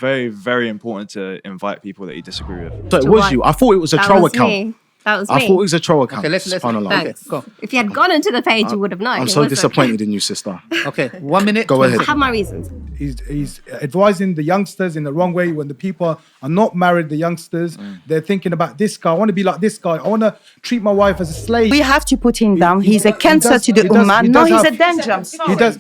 very, very important to invite people that you disagree with. So it was you. I thought it was a troll account. That was me. I thought it was a troll account. Okay, let's Thanks. go. If you had gone into the page, you would have known. I'm so disappointed in you, sister. Okay, 1 minute. Go ahead. I have my reasons. He's advising the youngsters in the wrong way. When the people are not married, the youngsters, they're thinking about this guy. I want to be like this guy. I want to treat my wife as a slave. We have to put him down. He's a cancer to the ummah. No, he's a danger.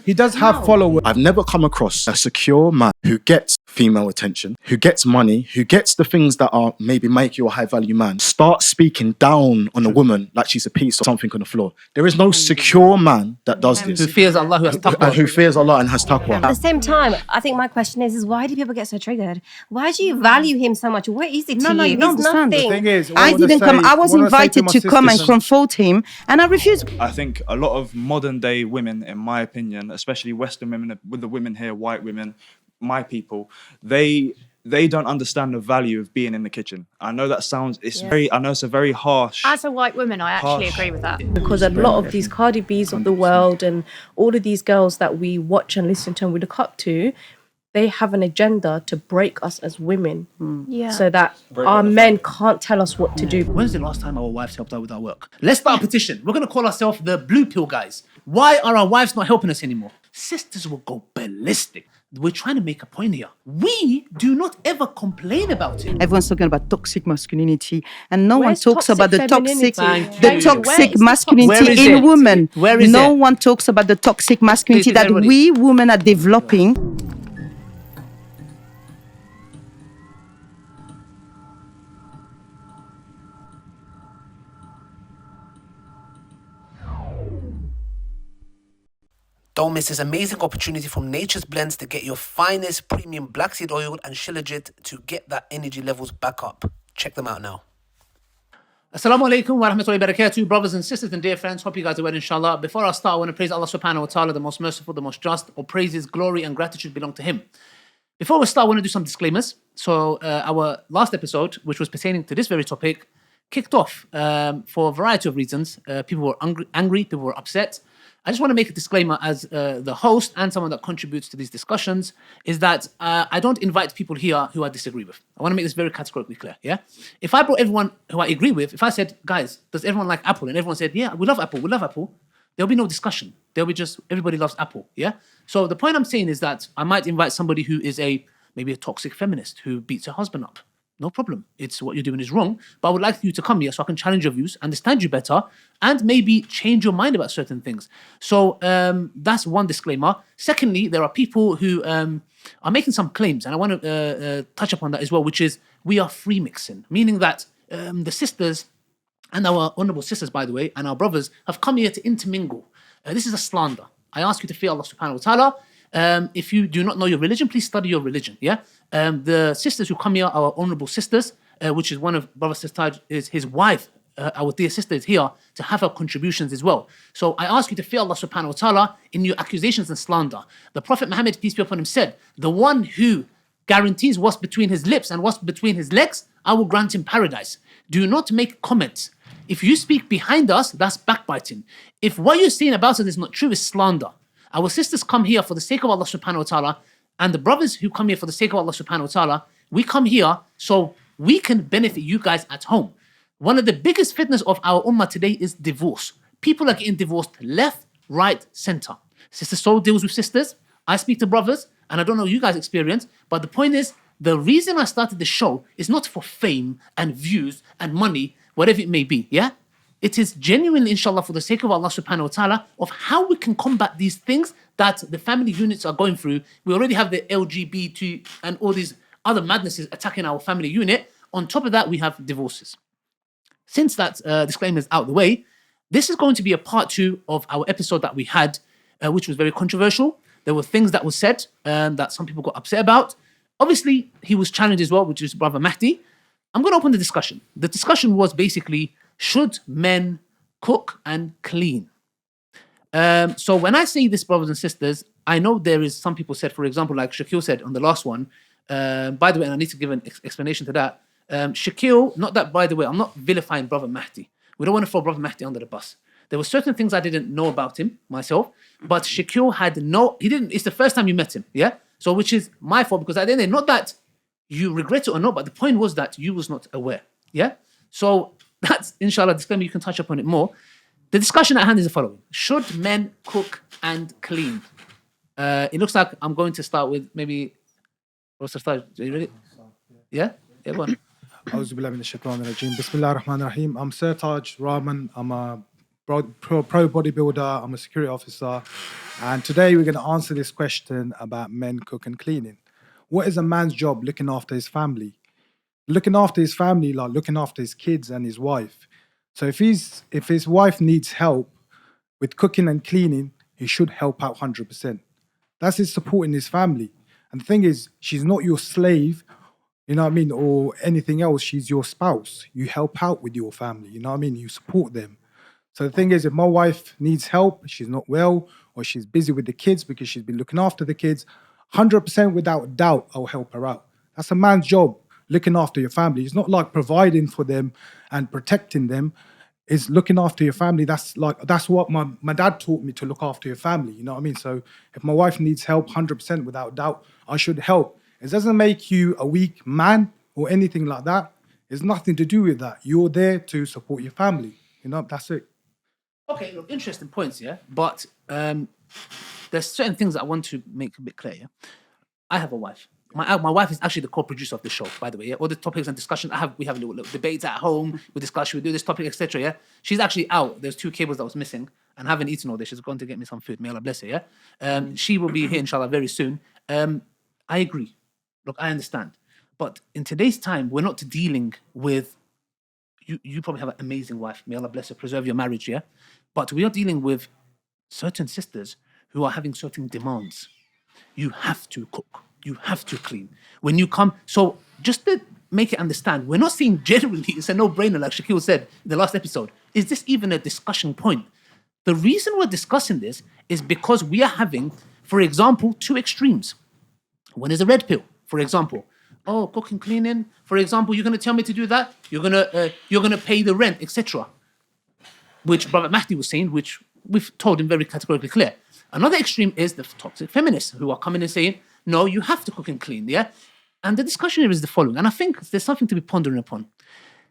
He does have followers. I've never come across a secure man who gets female attention, who gets money, who gets the things that are maybe make you a high value man, start speaking down on a woman like she's a piece or something on the floor. There is no secure man that does this. Who fears Allah, who has taqwa. And who fears Allah and has taqwa. At the same time, I think my question is why do people get so triggered? Why do you value him so much? What is it to No, you? you don't It's understand. nothing. The thing is, I didn't come. I was invited to come and confront him, and I refused. I think a lot of modern day women, in my opinion, especially Western women, with the women here, white women, my people, they don't understand the value of being in the kitchen. I know that sounds, I know it's a very harsh. As a white woman, I actually agree with that. Because a lot of these Cardi B's of the world and all of these girls that we watch and listen to and we look up to, they have an agenda to break us as women so that our men can't tell us what to do. When's the last time our wives helped out with our work? Let's start a petition. We're going to call ourselves the Blue Pill guys. Why are our wives not helping us anymore? Sisters will go ballistic. We're trying to make a point here. We do not ever complain about it. Everyone's talking about toxic masculinity, and no Where's one talks toxic about the toxic, femininity? the Where toxic is masculinity it? in women. Where is no it? one talks about the toxic masculinity Please, that everybody. we women are developing. Don't miss this amazing opportunity from Nature's Blends to get your finest premium black seed oil and shilajit to get that energy levels back up. Check them out now. Assalamu alaikum wa rahmatullahi wa barakatuh, brothers and sisters and dear friends. Hope you guys are well, inshallah. Before I start, I want to praise Allah subhanahu wa ta'ala, the most merciful, the most just. All praises, glory, and gratitude belong to Him. Before we start, I want to do some disclaimers. So, our last episode, which was pertaining to this very topic, kicked off for a variety of reasons. People were angry, people were upset. I just want to make a disclaimer as the host and someone that contributes to these discussions is that I don't invite people here who I disagree with. I want to make this very categorically clear, yeah? If I brought everyone who I agree with, if I said, guys, does everyone like Apple? And everyone said, yeah, we love Apple, there'll be no discussion. There'll be just, everybody loves Apple, yeah? So the point I'm saying is that I might invite somebody who is maybe a toxic feminist who beats her husband up. No problem. It's what you're doing is wrong. But I would like you to come here so I can challenge your views, understand you better, and maybe change your mind about certain things. So that's one disclaimer. Secondly, there are people who are making some claims, and I want to touch upon that as well, which is we are free mixing, meaning that the sisters, and our honorable sisters, by the way, and our brothers have come here to intermingle. This is a slander. I ask you to fear Allah subhanahu wa ta'ala. If you do not know your religion, please study your religion, yeah? The sisters who come here, our honorable sisters, which is one of Brother Taj, is his wife, our dear sister is here to have her contributions as well. So I ask you to fear Allah subhanahu wa ta'ala in your accusations and slander. The Prophet Muhammad, peace be upon him, said, the one who guarantees what's between his lips and what's between his legs, I will grant him paradise. Do not make comments. If you speak behind us, that's backbiting. If what you're saying about us is not true, it's slander. Our sisters come here for the sake of Allah subhanahu wa ta'ala, and the brothers who come here for the sake of Allah subhanahu wa ta'ala, we come here so we can benefit you guys at home. One of the biggest fitness of our ummah today is divorce. People are getting divorced left, right, center. Sister Soul deals with sisters. I speak to brothers, and I don't know you guys' experience, but the point is, the reason I started the show is not for fame and views and money, whatever it may be, yeah? It is genuinely, inshallah, for the sake of Allah subhanahu wa ta'ala, of how we can combat these things that the family units are going through. We already have the LGBT and all these other madnesses attacking our family unit. On top of that, we have divorces. Since that disclaimer is out of the way, this is going to be a part 2 of our episode that we had, which was very controversial. There were things that were said that some people got upset about. Obviously, he was challenged as well, which is Brother Mahdi. I'm going to open the discussion. The discussion was basically, should men cook and clean? So when I say this, brothers and sisters, I know there is some people said, for example, like Shaquille said on the last one, by the way, and I need to give an explanation to that. Shaquille, not that, by the way, I'm not vilifying Brother Mahdi. We don't want to throw Brother Mahdi under the bus. There were certain things I didn't know about him, myself, but Shaquille it's the first time you met him, yeah? So which is my fault, because at the end of the day, not that you regret it or not, but the point was that you was not aware. Yeah? So that's, inshallah, disclaimer, you can touch upon it more. The discussion at hand is the following. Should men cook and clean? It looks like I'm going to start with maybe... What's the start? Are you ready? Yeah? Yeah, go on. Auzu billahi minash shaitanir rajeem. Bismillahir Rahmanir Rahim. I'm Sertaj Rahman. I'm a pro bodybuilder. I'm a security officer. And today we're going to answer this question about men cook and cleaning. What is a man's job looking after his family? Looking after his family, like looking after his kids and his wife. So if his wife needs help with cooking and cleaning, he should help out 100%. That's his supporting his family. And the thing is, she's not your slave, you know what I mean, or anything else. She's your spouse. You help out with your family, you know what I mean? You support them. So the thing is, if my wife needs help, she's not well, or she's busy with the kids because she's been looking after the kids, 100% without doubt, I'll help her out. That's a man's job, looking after your family. It's not like providing for them and protecting them. It's looking after your family. That's what my dad taught me, to look after your family. You know what I mean? So if my wife needs help, 100% without doubt, I should help. It doesn't make you a weak man or anything like that. It's nothing to do with that. You're there to support your family. You know, that's it. Okay, look, interesting points, yeah? But there's certain things that I want to make a bit clear, yeah? I have a wife. My wife is actually the co-producer of the show, by the way. Yeah? All the topics and discussion we have little debates at home, we discuss, we do this topic, etc. Yeah, she's actually out. There's 2 cables that was missing, and haven't eaten all this. She's gone to get me some food. May Allah bless her. Yeah, she will be here inshallah very soon. I agree. Look, I understand, but in today's time, we're not dealing with you. You probably have an amazing wife. May Allah bless her, preserve your marriage. Yeah, but we are dealing with certain sisters who are having certain demands. You have to cook. You have to clean. When you come, so just to make it understand, we're not saying generally it's a no-brainer, like Shaquille said in the last episode. Is this even a discussion point? The reason we're discussing this is because we are having, for example, 2 extremes. One is a red pill, for example. Oh, cooking, cleaning. For example, you're going to tell me to do that. You're gonna pay the rent, etc. Which Brother Mahdi was saying, which we've told him very categorically clear. Another extreme is the toxic feminists who are coming and saying, no, you have to cook and clean, yeah? And the discussion here is the following, and I think there's something to be pondering upon.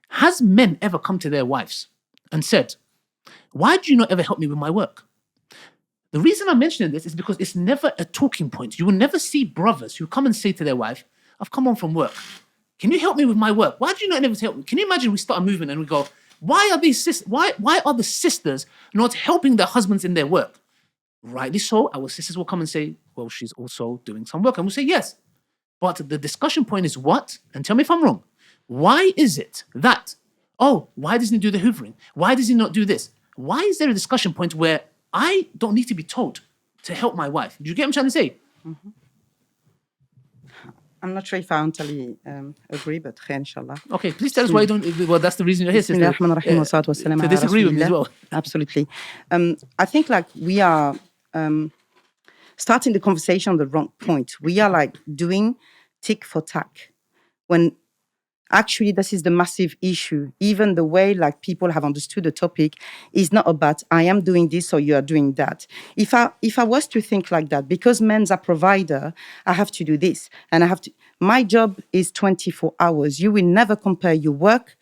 Has men ever come to their wives and said, why do you not ever help me with my work? The reason I'm mentioning this is because it's never a talking point. You will never see brothers who come and say to their wife, I've come home from work. Can you help me with my work? Why do you not ever help me? Can you imagine we start a movement and we go, why are the sisters not helping their husbands in their work? Rightly so, our sisters will come and say, well, she's also doing some work. And we'll say, yes. But the discussion point is what? And tell me if I'm wrong. Why is it that, why doesn't he do the hoovering? Why does he not do this? Why is there a discussion point where I don't need to be told to help my wife? Do you get what I'm trying to say? Mm-hmm. I'm not sure if I entirely agree, but khair, inshallah. Okay, please tell us why you don't. Well, that's the reason you're here, sister. To disagree with me as well. Absolutely. I think we are starting the conversation on the wrong point. We are doing tick for tack when actually this is the massive issue. Even the way people have understood the topic is not about I am doing this or you are doing that. If I was to think like that, because men's a provider, I have to do this and I have to. My job is 24 hours. You will never compare your work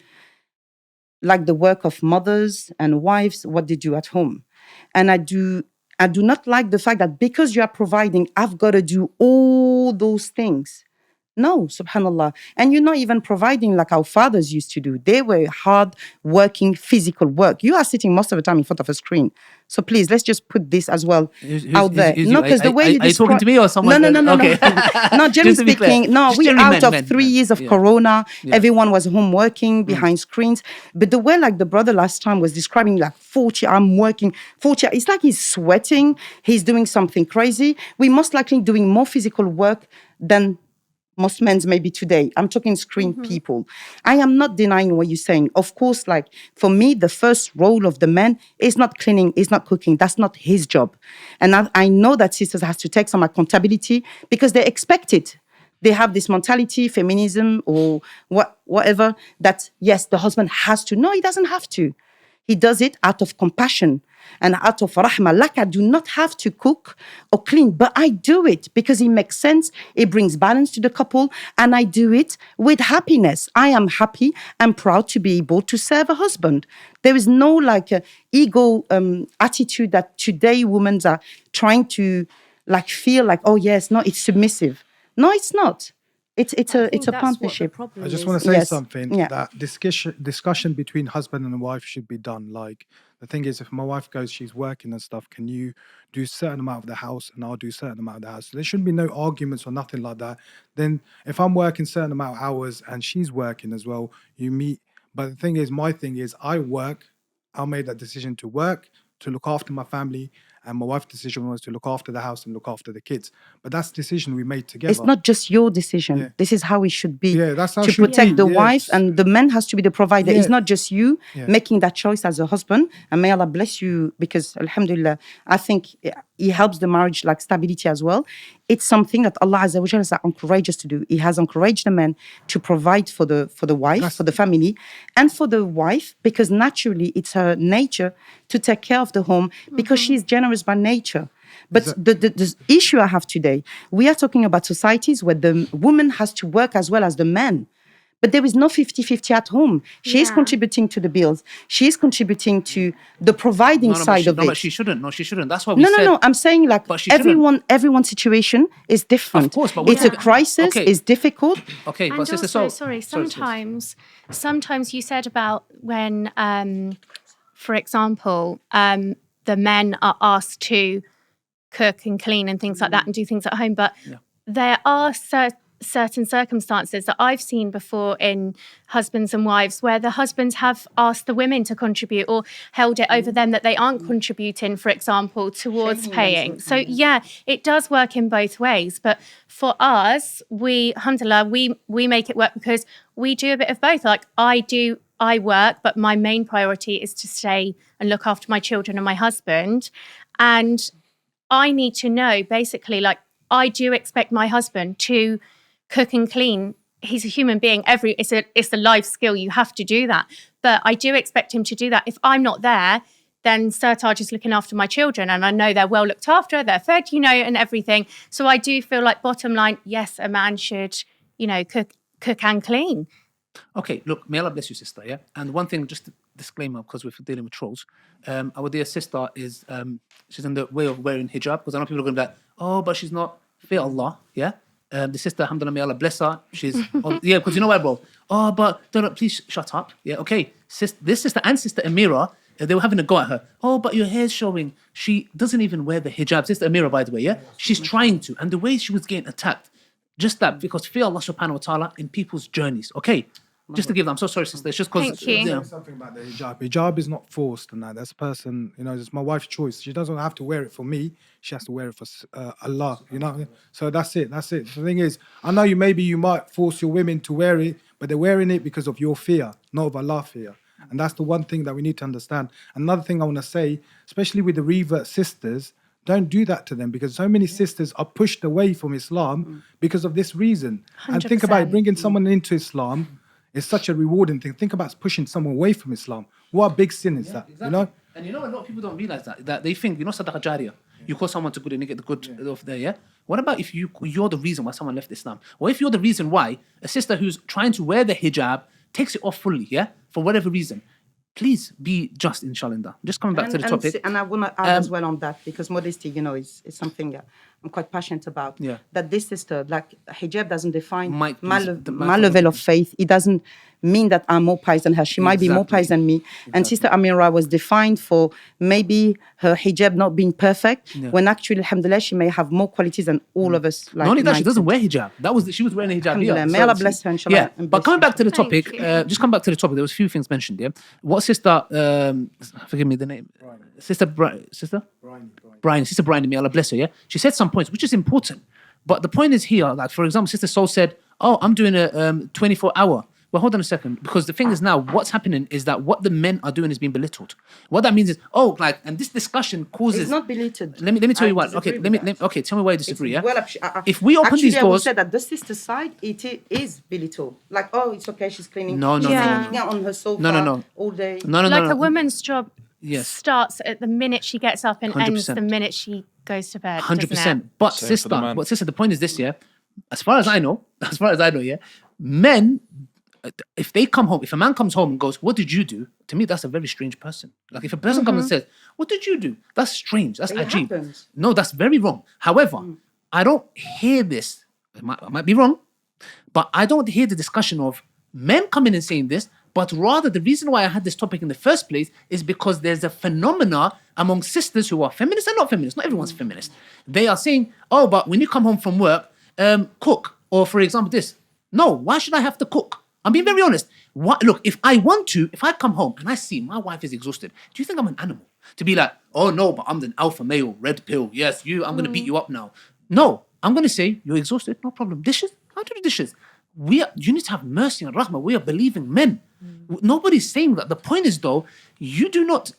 like the work of mothers and wives, what they do at home. And I do not like the fact that because you are providing, I've got to do all those things. No, subhanallah. And you're not even providing like our fathers used to do. They were hard-working, physical work. You are sitting most of the time in front of a screen. So please, let's just put this as well out there. No, because the way you describe... Are you talking to me or someone? No. Okay. No, generally speaking, no, we're out of 3 years of Corona. Yeah. Everyone was home working behind screens. But the way the brother last time was describing 40, I'm working 40, it's like he's sweating. He's doing something crazy. We're most likely doing more physical work than most men's maybe today. I'm talking screen people. I am not denying what you're saying. Of course, for me, the first role of the man is not cleaning, is not cooking. That's not his job. And I know that sisters have to take some accountability because they expect it. They have this mentality, feminism or whatever, that yes, the husband has to. No, he doesn't have to. He does it out of compassion. and out of rahmah, like I do not have to cook or clean, but I do it because it makes sense. It brings balance to the couple, and I do it with happiness. I am happy and proud to be able to serve a husband. There is no like ego attitude that today women are trying to like feel like, oh yes, no, it's submissive. No, it's not. It's a partnership. I just want to say Yes. something Yeah. that discussion between husband and wife should be done. Like the thing is, if my wife goes, she's working and stuff, can you do a certain amount of the house and I'll do a certain amount of the house? There shouldn't be no arguments or nothing like that. Then if I'm working certain amount of hours and she's working as well, you meet. But the thing is, my thing is, I work. I made that decision to work, to look after my family, and my wife's decision was to look after the house and look after the kids. But that's the decision we made together. It's not just your decision. Yeah. This is how it should be. Yeah, that's how to it should protect be, the yes. wife, and the man has to be the provider. Yeah. It's not just you Yeah. making that choice as a husband. And may Allah bless you, because alhamdulillah, I think it helps the marriage like stability as well. It's something that Allah Azza wa Jalla has encouraged us to do. He has encouraged the man to provide for the wife, for the family, and for the wife, because naturally it's her nature to take care of the home because she's generous by nature. But the issue I have today, we are talking about societies where the woman has to work as well as the man. But there is no 50-50 at home. She is contributing to the bills. She is contributing to the providing side of it. No, but she shouldn't. No, she shouldn't. That's why we said... No. I'm saying like But she shouldn't. everyone's situation is different. Of course, but it's a crisis. Okay. It's difficult. Okay, but And sister, also, sorry, sometimes you said about when, for example, the men are asked to cook and clean and things like that and do things at home, but there are certain circumstances that I've seen before in husbands and wives where the husbands have asked the women to contribute or held it over them that they aren't contributing, for example, towards paying. So yeah, it does work in both ways. But for us, alhamdulillah, we make it work because we do a bit of both. Like I work, but my main priority is to stay and look after my children and my husband. And I need to know, basically, like, I do expect my husband to cook and clean. He's a human being. It's a life skill. You have to do that. But I do expect him to do that. If I'm not there, then Sertaj is looking after my children, and I know they're well looked after, they're fed, and everything. So I do feel like, bottom line, yes, a man should, cook and clean. Okay, look, may Allah bless you, sister, yeah? And one thing, just a disclaimer, because we're dealing with trolls. Our dear sister is, she's in the way of wearing hijab, because I know people are going to be like, oh, but she's not, fear Allah, yeah? The sister, alhamdulillah, may Allah bless her. She's, yeah, because you know what, bro? Oh, but don't, please shut up, yeah? Okay, this sister and sister Amira, they were having a go at her. Oh, but your hair's showing. She doesn't even wear the hijab. Sister Amira, by the way, yeah? She's trying to. And the way she was getting attacked, just that, because fear Allah subhanahu wa ta'ala in people's journeys, okay? Just to give them, I'm so sorry, sister. It's just because. Thank you. Something about the hijab. Hijab is not forced, and that's a person. It's my wife's choice. She doesn't have to wear it for me. She has to wear it for Allah. So that's it. That's it. The thing is, I know you might force your women to wear it, but they're wearing it because of your fear, not of Allah fear. And that's the one thing that we need to understand. Another thing I want to say, especially with the revert sisters, don't do that to them, because so many sisters are pushed away from Islam because of this reason. 100%. And think about it, bringing someone into Islam. It's such a rewarding thing. Think about pushing someone away from Islam. What a big sin is that, exactly. And a lot of people don't realize that they think, sadaqah jariyah. You call someone to good and you get the good off there, yeah? What about if you're the reason why someone left Islam? Or if you're the reason why a sister who's trying to wear the hijab takes it off fully, yeah? For whatever reason. Please be just, inshallah. Just coming back to the topic. And I want to add as well on that, because modesty, is something that I'm quite passionate about. Yeah. That this sister, like, hijab doesn't define my level of faith. It doesn't mean that I'm more pious than her. She might be more pious than me. Exactly. And Sister Amira was defined for maybe her hijab not being perfect, when actually, alhamdulillah, she may have more qualities than all of us. Like, not only that, she doesn't wear hijab. She was wearing a hijab here. May Allah bless her, inshallah. Yeah, but coming back to the topic, just come back to the topic. There was a few things mentioned here. What sister, forgive me the name, Sister Brian, may Allah bless her, yeah? She said some points, which is important. But the point is here, like, for example, Sister Soul said, oh, I'm doing a 24-hour. Well, hold on a second, because the thing is now, what's happening is that what the men are doing is being belittled. What that means is, and this discussion causes... It's not belittled. Let me tell you what. Okay, tell me why you disagree, yeah? Well, if we open these doors... I would say that the sister side, it is belittled. Like, oh, it's okay, she's cleaning. No. She's sitting on her sofa all day. A woman's job Yes. starts at the minute she gets up and ends 100%. the minute she goes to bed. 100%. But Same for the man. sister, the point is this, yeah. As far as I know, yeah, men, if they come home, if a man comes home and goes, "What did you do?" To me, that's a very strange person. Like if a person comes and says, "What did you do?" That's strange. That's ajib. happens. No, that's very wrong. However, I don't hear this. I might be wrong, but I don't hear the discussion of men coming and saying this. But rather, the reason why I had this topic in the first place is because there's a phenomena among sisters who are feminists and not feminists. Not everyone's feminist. They are saying, "Oh, but when you come home from work, cook." Or for example, this. No, why should I have to cook? I'm being very honest. Look, if I come home and I see my wife is exhausted, do you think I'm an animal? To be like, "Oh no, but I'm the alpha male, red pill. Yes, I'm going to beat you up now." No, I'm going to say, "You're exhausted, no problem. Dishes? I'll do the dishes." You need to have mercy and rahmah. We are believing men. Nobody's saying that. The point is though, you do not,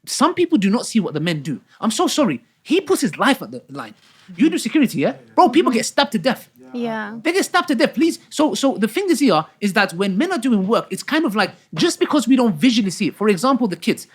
some people do not see what the men do. I'm so sorry. He puts his life at the line. You do security, yeah? Bro, people get stabbed to death. Yeah. They get stabbed to death, please. So the thing is here is that when men are doing work, it's kind of like, just because we don't visually see it. For example, the kids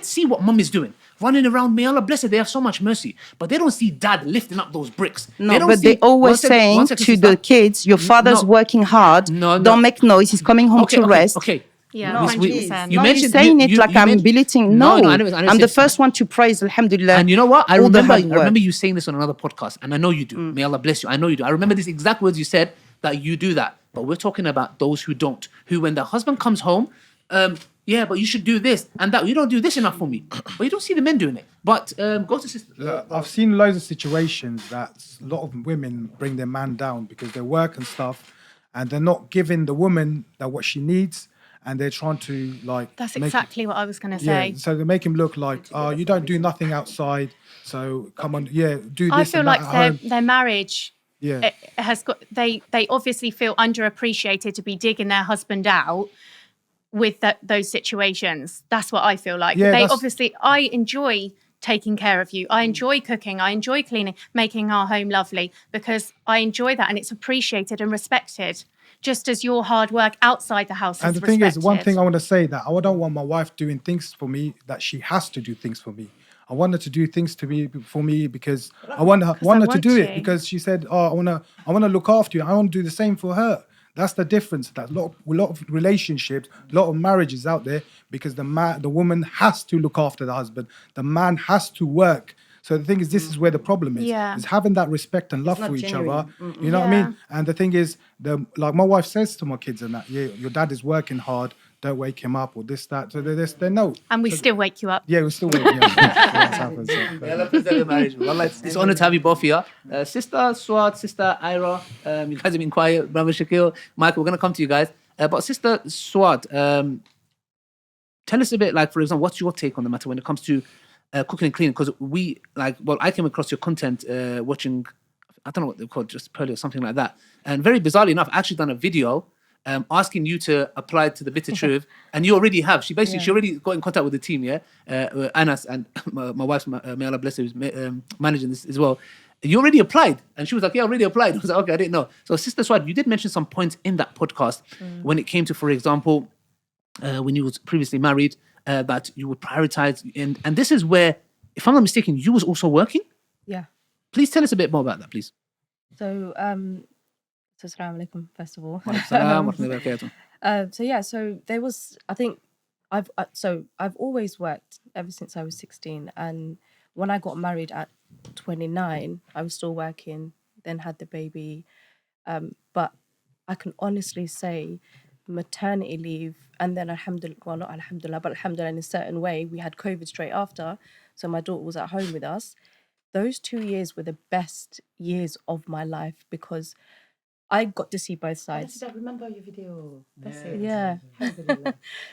see what mum is doing. Running around, may Allah bless her, they have so much mercy. But they don't see dad lifting up those bricks. No, but they always saying to the kids, "Your father's working hard. Don't make noise. He's coming home to rest." Okay. Yeah, No, 100%. you no, mentioned- you're saying it you- like you I'm mentioned- belittling. No, No, I never I'm the said- first one to praise, alhamdulillah. And you know what? I all the remember hard work. you saying this on another podcast, and I know you do. May Allah bless you. I know you do. I remember these exact words you said, that you do that. But we're talking about those who don't. Who, when their husband comes home, yeah, but you should do this and that. You don't do this enough for me. But you don't see the men doing it. But go to sister. Look, I've seen loads of situations that a lot of women bring their man down because they work and stuff, and they're not giving the woman that what she needs, and they're trying to like. That's make- exactly what I was going to Yeah, say. so they make him look like, "Oh, you don't do nothing outside, so come on, yeah, do this." I feel and like that at home." their marriage Yeah. it has got they obviously feel underappreciated to be digging their husband out with those situations. That's what I feel like. Yeah, They that's- obviously, I enjoy taking care of you. I enjoy cooking. I enjoy cleaning, making our home lovely because I enjoy that and it's appreciated and respected. Just as your hard work outside the house And is the thing respected. is, one thing I want to say that I don't want my wife doing things for me that she has to do things for me. I want her to do things for me because I want her to want do it to. because she said, "Oh, I want to look after you. I want to do the same for her." That's the difference. That a lot of relationships, a lot of marriages out there because the woman has to look after the husband. The man has to work. So the thing is, this is where the problem is. Yeah. Is having that respect and love not for each genuine. other. You know what I Yeah. mean? And the thing is, like my wife says to my kids and that, "Yeah, your dad is working hard. Don't wake him up or this, that." So they know. and we still wake you up. Yeah, we're still waiting. That's happened. May Allah preserve your marriage. Wallah, it's an honor to have you both here. Sister Swat, Sister Ira, you guys have been quiet. Brother Shakil, Michael, we're going to come to you guys. But Sister Swat, tell us a bit, like, for example, what's your take on the matter when it comes to cooking and cleaning? Because I came across your content watching, I don't know what they're called, just Pearly or something like that. And very bizarrely enough, I actually done a video asking you to apply to the bitter truth, and you already have. She already got in contact with the team, yeah. Anas and my wife's, may Allah bless her, who's managing this as well. You already applied, and she was like, "Yeah, I already applied." I was like, "Okay, I didn't know." So, Sister Swad, you did mention some points in that podcast when it came to, for example, when you was previously married, that you would prioritize, and this is where, if I'm not mistaken, you was also working. Yeah. Please tell us a bit more about that, please. So, so assalamu alaikum, first of all. Salam wa rahmatullahi wa barakatuh. So there was, I think, I've always worked ever since I was 16, and when I got married at 29, I was still working, then had the baby, but I can honestly say maternity leave, and then alhamdulillah, well, not alhamdulillah, but alhamdulillah in a certain way, we had COVID straight after, so my daughter was at home with us. Those 2 years were the best years of my life because I got to see both sides. I remember your video. That's it. Yeah.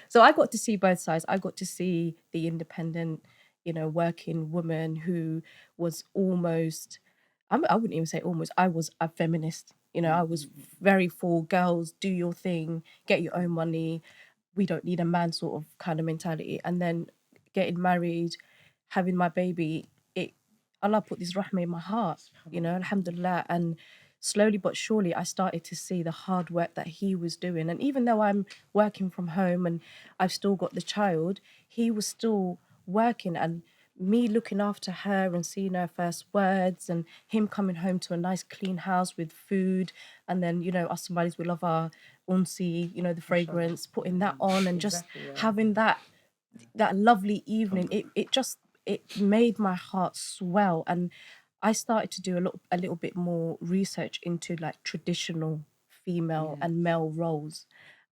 So I got to see both sides. I got to see the independent, working woman who was almost, I wouldn't even say almost, I was a feminist. I was very for girls, do your thing, get your own money. We don't need a man sort of kind of mentality. And then getting married, having my baby, Allah put this rahmah in my heart, alhamdulillah. And slowly but surely I started to see the hard work that he was doing. And even though I'm working from home and I've still got the child, he was still working, and me looking after her and seeing her first words, and him coming home to a nice clean house with food, and then us Somalis, we love our unsi, the fragrance, putting that on, and just having that lovely evening. It made my heart swell, and I started to do a little bit more research into like traditional female and male roles,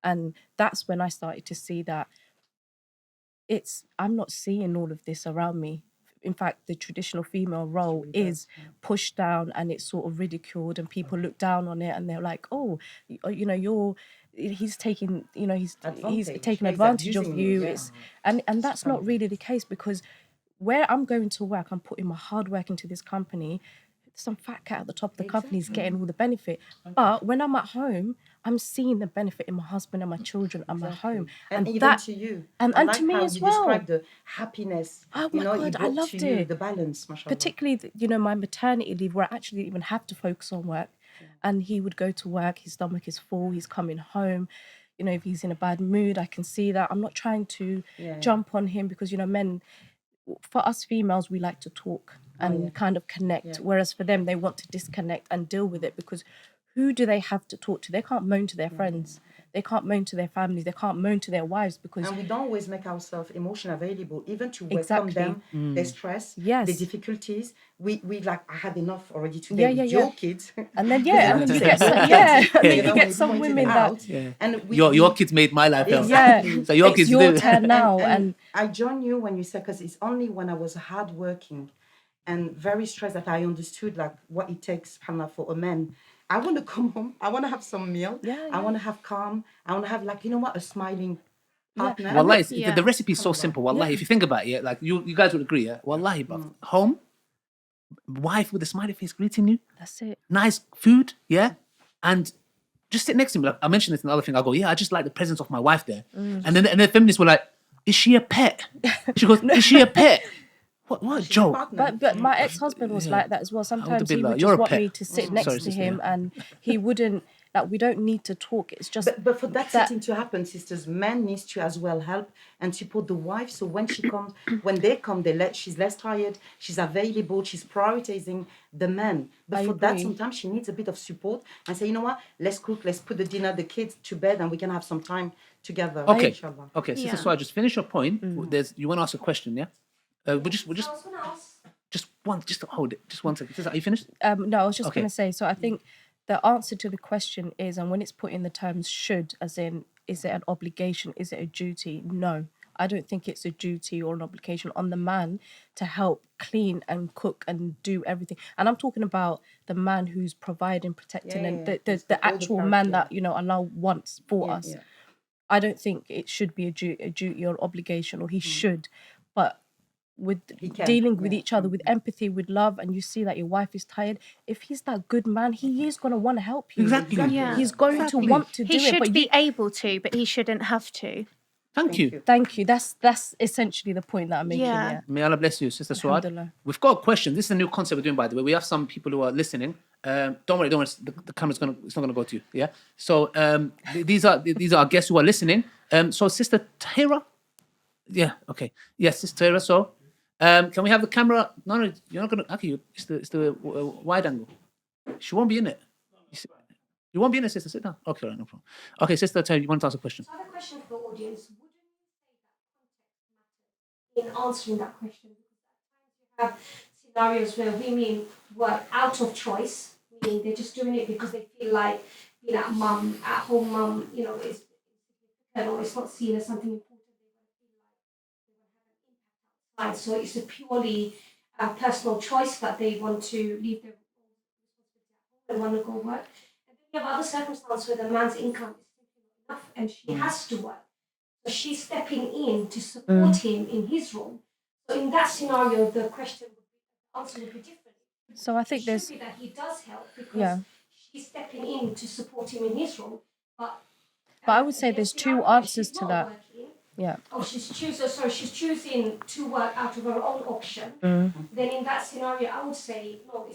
and that's when I started to see that I'm not seeing all of this around me. In fact, the traditional female role is pushed down, and it's sort of ridiculed, and people look down on it, and they're like, "Oh, he's taking, he's taking advantage of you." It's and that's not really the case, because where I'm going to work, I'm putting my hard work into this company. Some fat cat at the top of the company is getting all the benefit. But when I'm at home, I'm seeing the benefit in my husband and my children and my home. And even to you. And I like to me how as you well. describe the happiness. Oh my God, it I brought loved to you it. the balance, mashallah. Particularly, my maternity leave, where I actually didn't even have to focus on work. And he would go to work, his stomach is full, he's coming home. If he's in a bad mood, I can see that. I'm not trying to jump on him, because, men, for us females, we like to talk and kind of connect, whereas for them, they want to disconnect and deal with it, because who do they have to talk to? They can't moan to their friends. They can't moan to their families. They can't moan to their wives, because... And we don't always make ourselves emotionally available, even to welcome them, their stress, the difficulties. We like, I had enough already today with your kids. And then, and then you get some, and then you get some women that... And your kids made my life hell. Exactly. So your it's kids your do. turn now. And I join you when you say, because it's only when I was hardworking and very stressed that I understood like what it takes, subhanAllah, for a man. I want to come home. I want to have some meal. I want to have calm. I want to have like, a smiling partner. Wallahi, the recipe is so simple. Wallahi, if you think about it, like you guys would agree, Wallahi, but home, wife with a smiley face greeting you. That's it. Nice food, and just sit next to me. Like I mentioned this in the other thing. I go, I just like the presence of my wife there. And then the feminists were like, is she a pet? She goes, is she a pet? What a joke. But my ex-husband was like that as well. Sometimes he would just want me to sit next to him, and he wouldn't, like, we don't need to talk. It's just... But for that sitting to happen, sisters, men needs to as well help and support the wife. So when she comes, when they come, she's less tired, she's available, she's prioritizing the man. But for that, sometimes she needs a bit of support and say, you know what, let's cook, let's put the dinner, the kids to bed, and we can have some time together. Okay, inshallah. okay. Sister Swai, just finish your point. You want to ask a question, yeah? We'll just hold it. Just one second. Sister, are you finished? No, I was just going to say, so I think the answer to the question is, and when it's put in the terms should, as in, is it an obligation? Is it a duty? No, I don't think it's a duty or an obligation on the man to help clean and cook and do everything. And I'm talking about the man who's providing, protecting, and the actual man that, Allah wants for us. Yeah. I don't think it should be a duty or obligation, or he should, but with dealing with each other with empathy, with love, and you see that your wife is tired, if he's that good man, he is going to want to help you. Exactly. Yeah. He's going to want to do it. He should be able to, but he shouldn't have to. Thank you. Thank you. That's essentially the point that I'm making. Yeah. May Allah bless you, Sister Suad. We've got a question. This is a new concept we're doing, by the way. We have some people who are listening. Don't worry. The camera's it's not gonna go to you. Yeah. So these are our guests who are listening. So Sister Tahira. Yeah. Okay. Yes, Sister Tahira. So. Can we have the camera? No, you're not gonna. Okay, it's the wide angle. She won't be in it. You won't be in it, sister. Sit down. Okay, right, no problem. Okay, sister, you want to ask a question? So I have a question for the audience. Wouldn't you say that context matters in answering that question? Because at times you have scenarios where women work out of choice, meaning they're just doing it because they feel like being at home mum, is or it's not seen as something important. So it's a purely personal choice that they want to leave their responsibility at home and want to go work. And then you have other circumstances where the man's income is simply not enough and she has to work. So she's stepping in to support him in his role. So in that scenario, the answer would be different. So I think it should be that he does help because she's stepping in to support him in his role. But I would say there's two answers to that. Yeah. Oh, she's choosing to work out of her own option. Then in that scenario, I would say no.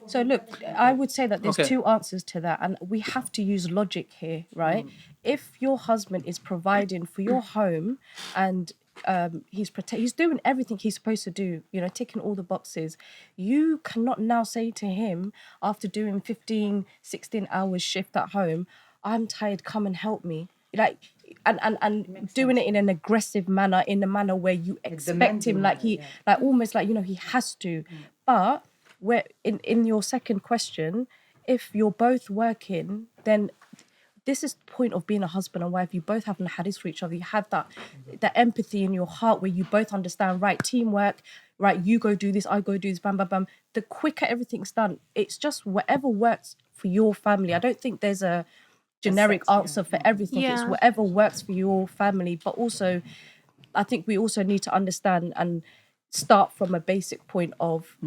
So look, I would say that there's Okay. two answers to that, and we have to use logic here, right? If your husband is providing for your home and he's doing everything he's supposed to do, ticking all the boxes, you cannot now say to him after doing 15, 16 hours shift at home, I'm tired, come and help me. Like, and doing it in an aggressive manner, in a manner where you expect him, like almost like he has to. But where in your second question, if you're both working, then this is the point of being a husband and wife. You both have hadiths for each other. You have that empathy in your heart where you both understand, right, teamwork, right, you go do this, I go do this, bam, bam, bam. The quicker everything's done, it's just whatever works for your family. I don't think there's a generic answer for everything. It's whatever works for your family. But also, I think we also need to understand and start from a basic point of,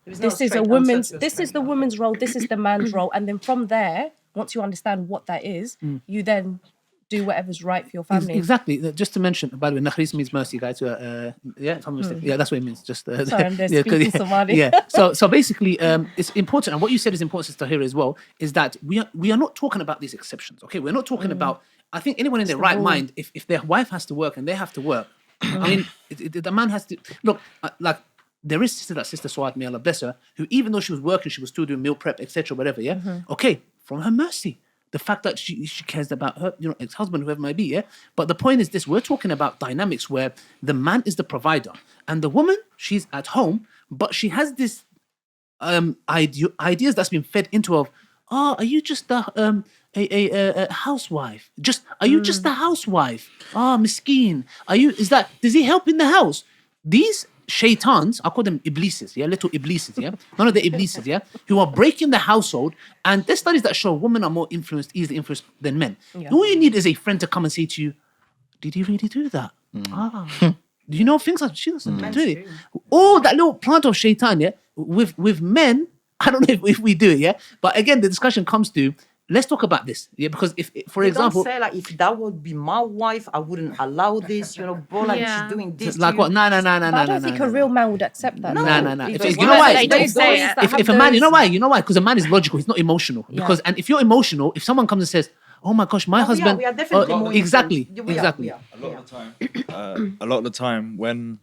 this is the woman's role, this is the man's role. And then from there, once you understand what that is, you then do whatever's right for your family. Exactly. Just to mention, by the way, Nakhris means mercy, guys. If I'm mistaken. Yeah, that's what it means. Just Sorry, I'm there speaking Somali. Yeah. So basically, it's important, and what you said is important, Sister Tahira, as well, is that we are not talking about these exceptions. Okay, we're not talking about. I think anyone in their right mind, if their wife has to work and they have to work, I mean, the man has to look like. There is Sister Swat, may Allah bless her, who even though she was working, she was still doing meal prep, etc., whatever. Yeah. Okay, from her mercy. The fact that she cares about her, ex-husband, whoever it might be, yeah. But the point is this: we're talking about dynamics where the man is the provider and the woman, she's at home, but she has this ideas that's been fed into of, are you just a housewife? Are you just a housewife? Miskeen. Does he help in the house? These shaitans, I call them iblises, little iblises, none of the iblises, who are breaking the household. And there's studies that show women are more easily influenced than men. All you need is a friend to come and say to you, did he really do that? Do you know things like she doesn't do it? All that little plant of shaitan, with men, I don't know if we do it, but again, the discussion comes to, let's talk about this, because if, for example, don't say like, if that would be my wife, I wouldn't allow this, bro. Like she's doing this. Like what? No. I don't think a real man would accept that. No. You know why? If a man, you know why? Because a man is logical. He's not emotional. And if you're emotional, if someone comes and says, "Oh my gosh, my husband," we are definitely more exactly. A lot of the time, when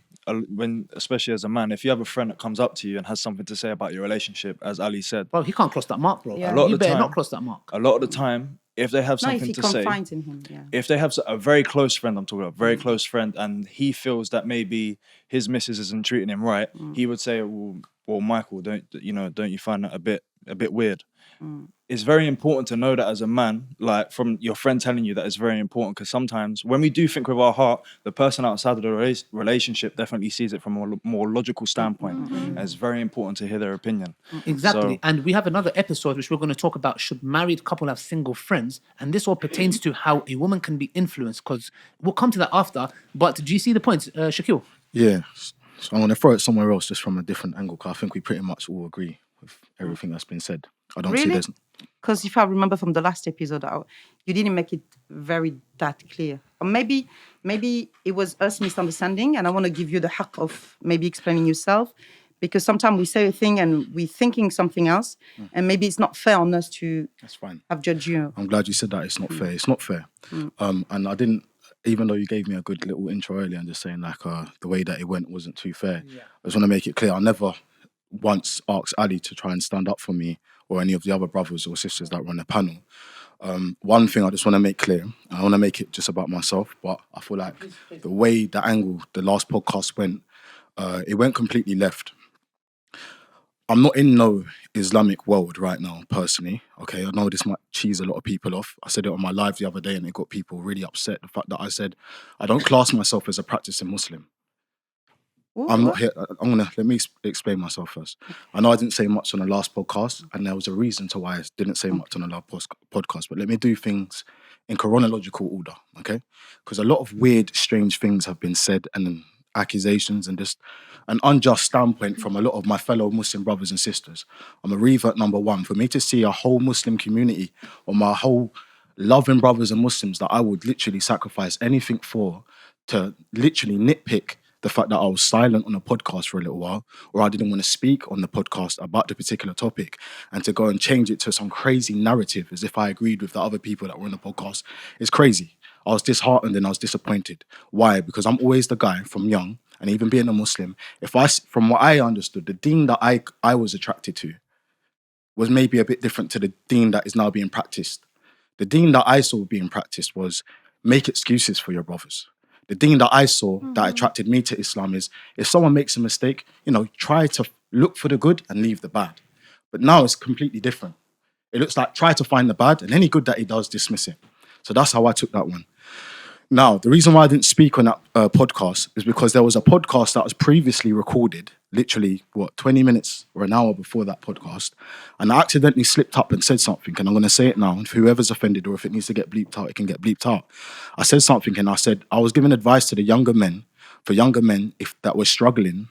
especially as a man, if you have a friend that comes up to you and has something to say about your relationship, as Ali said, bro, he can't cross that mark, bro. A lot of you the better time, not cross that mark. A lot of the time, if they have something to say, if they have a very close friend, I'm talking about very close friend, and he feels that maybe his missus isn't treating him right, he would say, "Well, Michael, don't you find that a bit weird?" It's very important to know that as a man, like from your friend telling you that it's very important, because sometimes when we do think with our heart, the person outside of the relationship definitely sees it from a more logical standpoint. And it's very important to hear their opinion. Exactly. So, and we have another episode which we're going to talk about, should married couple have single friends? And this all pertains to how a woman can be influenced, because we'll come to that after. But do you see the point, Shaquille? Yeah. So I'm going to throw it somewhere else, just from a different angle, because I think we pretty much all agree with everything that's been said. I don't see there's... Because if I remember from the last episode, you didn't make it that clear. Or maybe it was us misunderstanding, and I want to give you the haq of maybe explaining yourself, because sometimes we say a thing and we're thinking something else, and maybe it's not fair on us to have judged you. I'm glad you said that. It's not fair. It's not fair. And I didn't, even though you gave me a good little intro earlier and just saying like the way that it went wasn't too fair. I just want to make it clear. I never once asked Ali to try and stand up for me or any of the other brothers or sisters that were on the panel. One thing I just want to make clear, I want to make it just about myself, but I feel like the way, the angle, the last podcast went, it went completely left. I'm not in no Islamic world right now, personally. Okay, I know this might cheese a lot of people off. I said it on my live the other day and it got people really upset. The fact that I said I don't class myself as a practicing Muslim. I'm not here. Let me explain myself first. I know I didn't say much on the last podcast, and there was a reason to why I didn't say much on the last podcast, but let me do things in chronological order, okay? Because a lot of weird, strange things have been said, and accusations, and just an unjust standpoint from a lot of my fellow Muslim brothers and sisters. I'm a revert number one. For me to see a whole Muslim community, or my whole loving brothers and Muslims that I would literally sacrifice anything for, to literally nitpick the fact that I was silent on a podcast for a little while, or I didn't want to speak on the podcast about the particular topic, and to go and change it to some crazy narrative as if I agreed with the other people that were on the podcast is crazy. I was disheartened and I was disappointed. Why? Because I'm always the guy from young, and even being a Muslim, from what I understood, the deen that I was attracted to was maybe a bit different to the deen that is now being practiced. The deen that I saw being practiced was make excuses for your brothers. The deen that I saw that attracted me to Islam is if someone makes a mistake, try to look for the good and leave the bad. But now it's completely different. It looks like try to find the bad, and any good that he does, dismiss it. So that's how I took that one. Now, the reason why I didn't speak on that podcast is because there was a podcast that was previously recorded, literally, 20 minutes or an hour before that podcast, and I accidentally slipped up and said something, and I'm going to say it now, and if whoever's offended or if it needs to get bleeped out, it can get bleeped out. I said something, and I said I was giving advice to the younger men, if that were struggling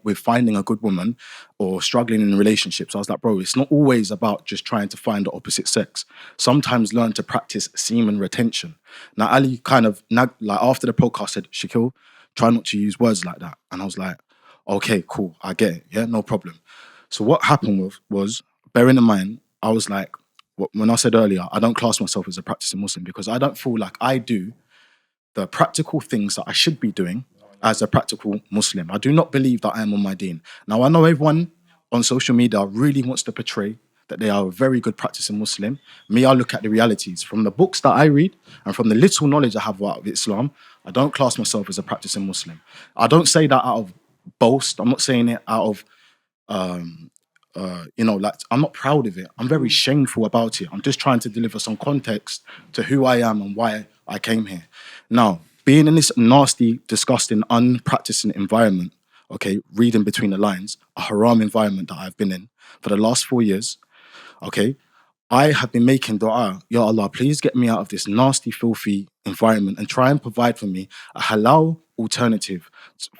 with finding a good woman or struggling in relationships. I was like, bro, it's not always about just trying to find the opposite sex. Sometimes learn to practice semen retention. Now, Ali kind of, after the podcast said, Shaquille, try not to use words like that. And I was like, okay, cool, I get it. Yeah, no problem. So what happened was, bearing in mind, I was like, when I said earlier, I don't class myself as a practicing Muslim because I don't feel like I do the practical things that I should be doing as a practical Muslim. I do not believe that I am on my deen. Now, I know everyone on social media really wants to portray that they are a very good practicing Muslim. Me, I look at the realities. From the books that I read and from the little knowledge I have about Islam, I don't class myself as a practicing Muslim. I don't say that out of boast. I'm not saying it out of, I'm not proud of it. I'm very shameful about it. I'm just trying to deliver some context to who I am and why I came here. Now, being in this nasty, disgusting, unpracticing environment, okay, reading between the lines, a haram environment that I've been in for the last 4 years, okay, I have been making dua, Ya Allah, please get me out of this nasty, filthy environment and try and provide for me a halal alternative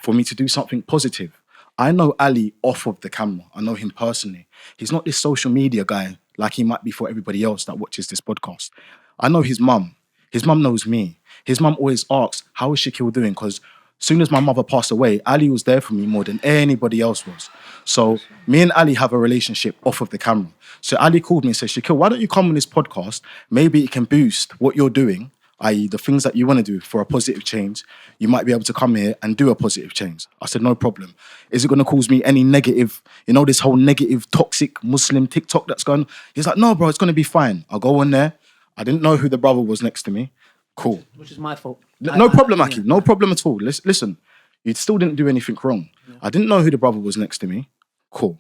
for me to do something positive. I know Ali off of the camera. I know him personally. He's not this social media guy like he might be for everybody else that watches this podcast. I know his mum. His mum knows me. His mum always asks, how is Shaquille doing? Because as soon as my mother passed away, Ali was there for me more than anybody else was. So me and Ali have a relationship off of the camera. So Ali called me and said, Shaquille, why don't you come on this podcast? Maybe it can boost what you're doing, i.e. the things that you want to do for a positive change. You might be able to come here and do a positive change. I said, no problem. Is it going to cause me any negative, this whole negative, toxic Muslim TikTok that's going on? He's like, no, bro, it's going to be fine. I'll go on there. I didn't know who the brother was next to me. Cool. Which is my fault. No problem, Aki. No problem at all. Listen, you still didn't do anything wrong. Yeah. I didn't know who the brother was next to me. Cool.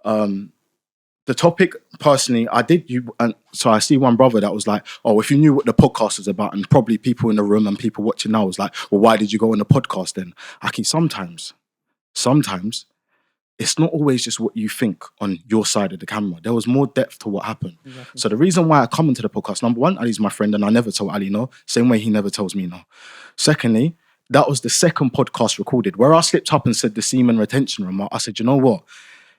The topic, personally, so I see one brother that was like, oh, if you knew what the podcast was about, and probably people in the room and people watching now was like, well, why did you go on the podcast then? Aki, sometimes, it's not always just what you think on your side of the camera. There was more depth to what happened. Exactly. So the reason why I come into the podcast, number one, Ali's my friend and I never tell Ali no. Same way he never tells me no. Secondly, that was the second podcast recorded where I slipped up and said the semen retention remark. I said, you know what?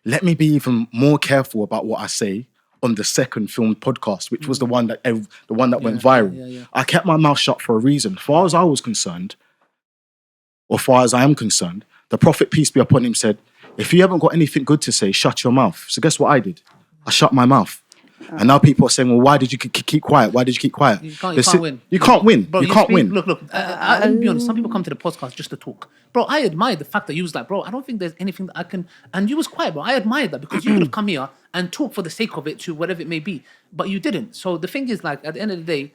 Let me be even more careful about what I say on the second filmed podcast, which was the one that went viral. Yeah. I kept my mouth shut for a reason. As far as I was concerned, or far as I am concerned, the Prophet, peace be upon him, said, if you haven't got anything good to say, shut your mouth. So guess what I did? I shut my mouth. And now people are saying, well, why did you keep quiet? Why did you keep quiet? You can't win. You can't win. Bro, you can't win. Look, I'll be honest. Some people come to the podcast just to talk. Bro, I admire the fact that you was like, bro, I don't think there's anything that I can... And you was quiet, bro. I admire that because you could have come here and talk for the sake of it to whatever it may be. But you didn't. So the thing is, like, at the end of the day,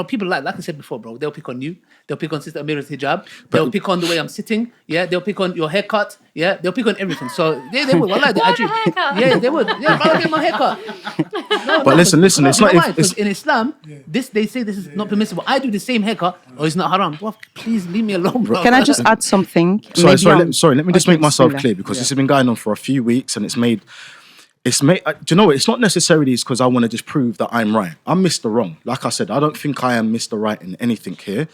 people like I said before, bro, they'll pick on you. They'll pick on Sister Amira's hijab. They'll pick on the way I'm sitting. Yeah, they'll pick on your haircut. Yeah, they'll pick on everything. So they would. Wallah, yeah, they would. Yeah, bro, get my haircut. But listen, it's not... in Islam, they say this is not permissible. I do the same haircut, or it's not haram. Bro, please leave me alone, bro. Can I just add something? Sorry, let me just make myself clear because this has been going on for a few weeks and it's made... do you know what? It's not necessarily because I want to just prove that I'm right. I'm Mr. Wrong. Like I said, I don't think I am Mr. Right in anything here.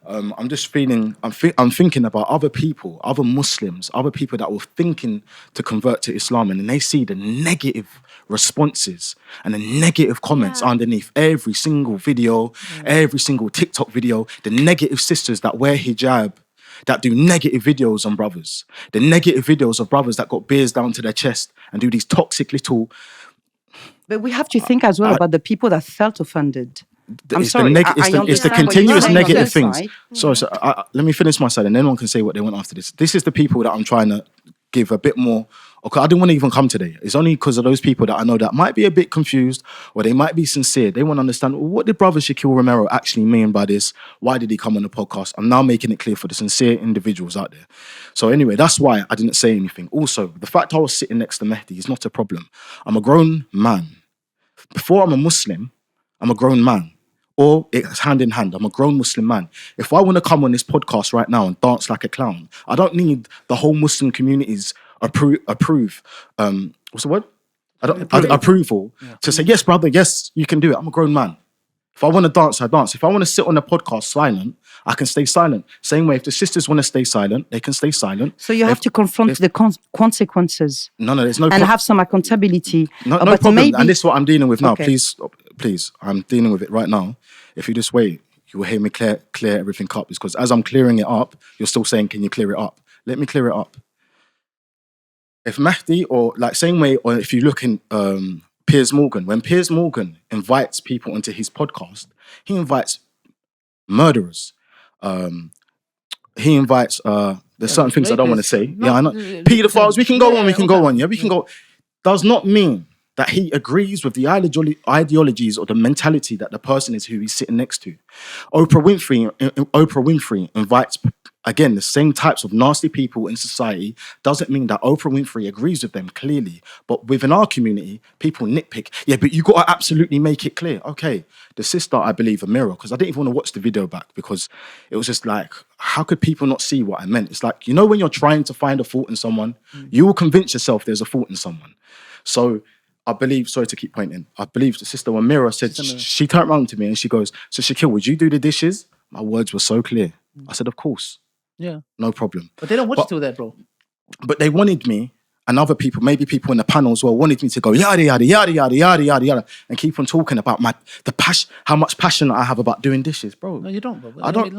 I'm just feeling, I'm thinking about other people, other Muslims, other people that were thinking to convert to Islam, and then they see the negative responses and the negative comments underneath every single video, every single TikTok video, the negative sisters that wear hijab, that do negative videos on brothers. The negative videos of brothers that got beers down to their chest and do these toxic little... But we have to think as well about the people that felt offended. I'm it's sorry, the I it's the understand what continuous you're saying on negative this things. side. So let me finish my side, and anyone can say what they want after this. This is the people that I'm trying to give a bit more. Okay, I didn't want to even come today. It's only because of those people that I know that might be a bit confused, or they might be sincere. They want to understand, well, what did Brother Shaquille Romero actually mean by this? Why did he come on the podcast? I'm now making it clear for the sincere individuals out there. So anyway, that's why I didn't say anything. Also, the fact I was sitting next to Mehdi is not a problem. I'm a grown man. Before I'm a Muslim, I'm a grown man. Or it's hand in hand. I'm a grown Muslim man. If I want to come on this podcast right now and dance like a clown, I don't need the whole Muslim community's approve. What's the word? Approval to say, yes, brother, yes, you can do it. I'm a grown man. If I want to dance, I dance. If I want to sit on a podcast silent, I can stay silent. Same way, if the sisters want to stay silent, they can stay silent. So you have to confront the consequences. No, there's no... And have some accountability. No problem. And this is what I'm dealing with now. Okay. Please, I'm dealing with it right now. If you just wait, you will hear me clear everything up. Because as I'm clearing it up, you're still saying, can you clear it up? Let me clear it up. If Mahdi, or like same way, or if you look in Piers Morgan, when Piers Morgan invites people into his podcast, he invites murderers. He invites, there's certain things I don't want to say. Yeah, I know. Pedophiles, we can go on. Yeah, we can go. Does not mean that he agrees with the ideologies or the mentality that the person is who he's sitting next to. Oprah Winfrey invites, again, the same types of nasty people in society. Doesn't mean that Oprah Winfrey agrees with them clearly. But within our community, people nitpick. Yeah, but you got to absolutely make it clear. Okay, the sister, I believe, a mirror, because I didn't even want to watch the video back because it was just like, how could people not see what I meant? It's like, you know, when you're trying to find a fault in someone, you will convince yourself there's a fault in someone. So I believe, sorry to keep pointing, I believe the sister Amira said, she turned around to me and she goes, so Shaquille, would you do the dishes? My words were so clear. I said, of course. Yeah. No problem. But they don't watch you till that, bro. But they wanted me, and other people, maybe people in the panel as well, wanted me to go yada, yada, yada, yada, yada, yada, yada, and keep on talking about how much passion I have about doing dishes, bro. No, you don't, bro. I don't.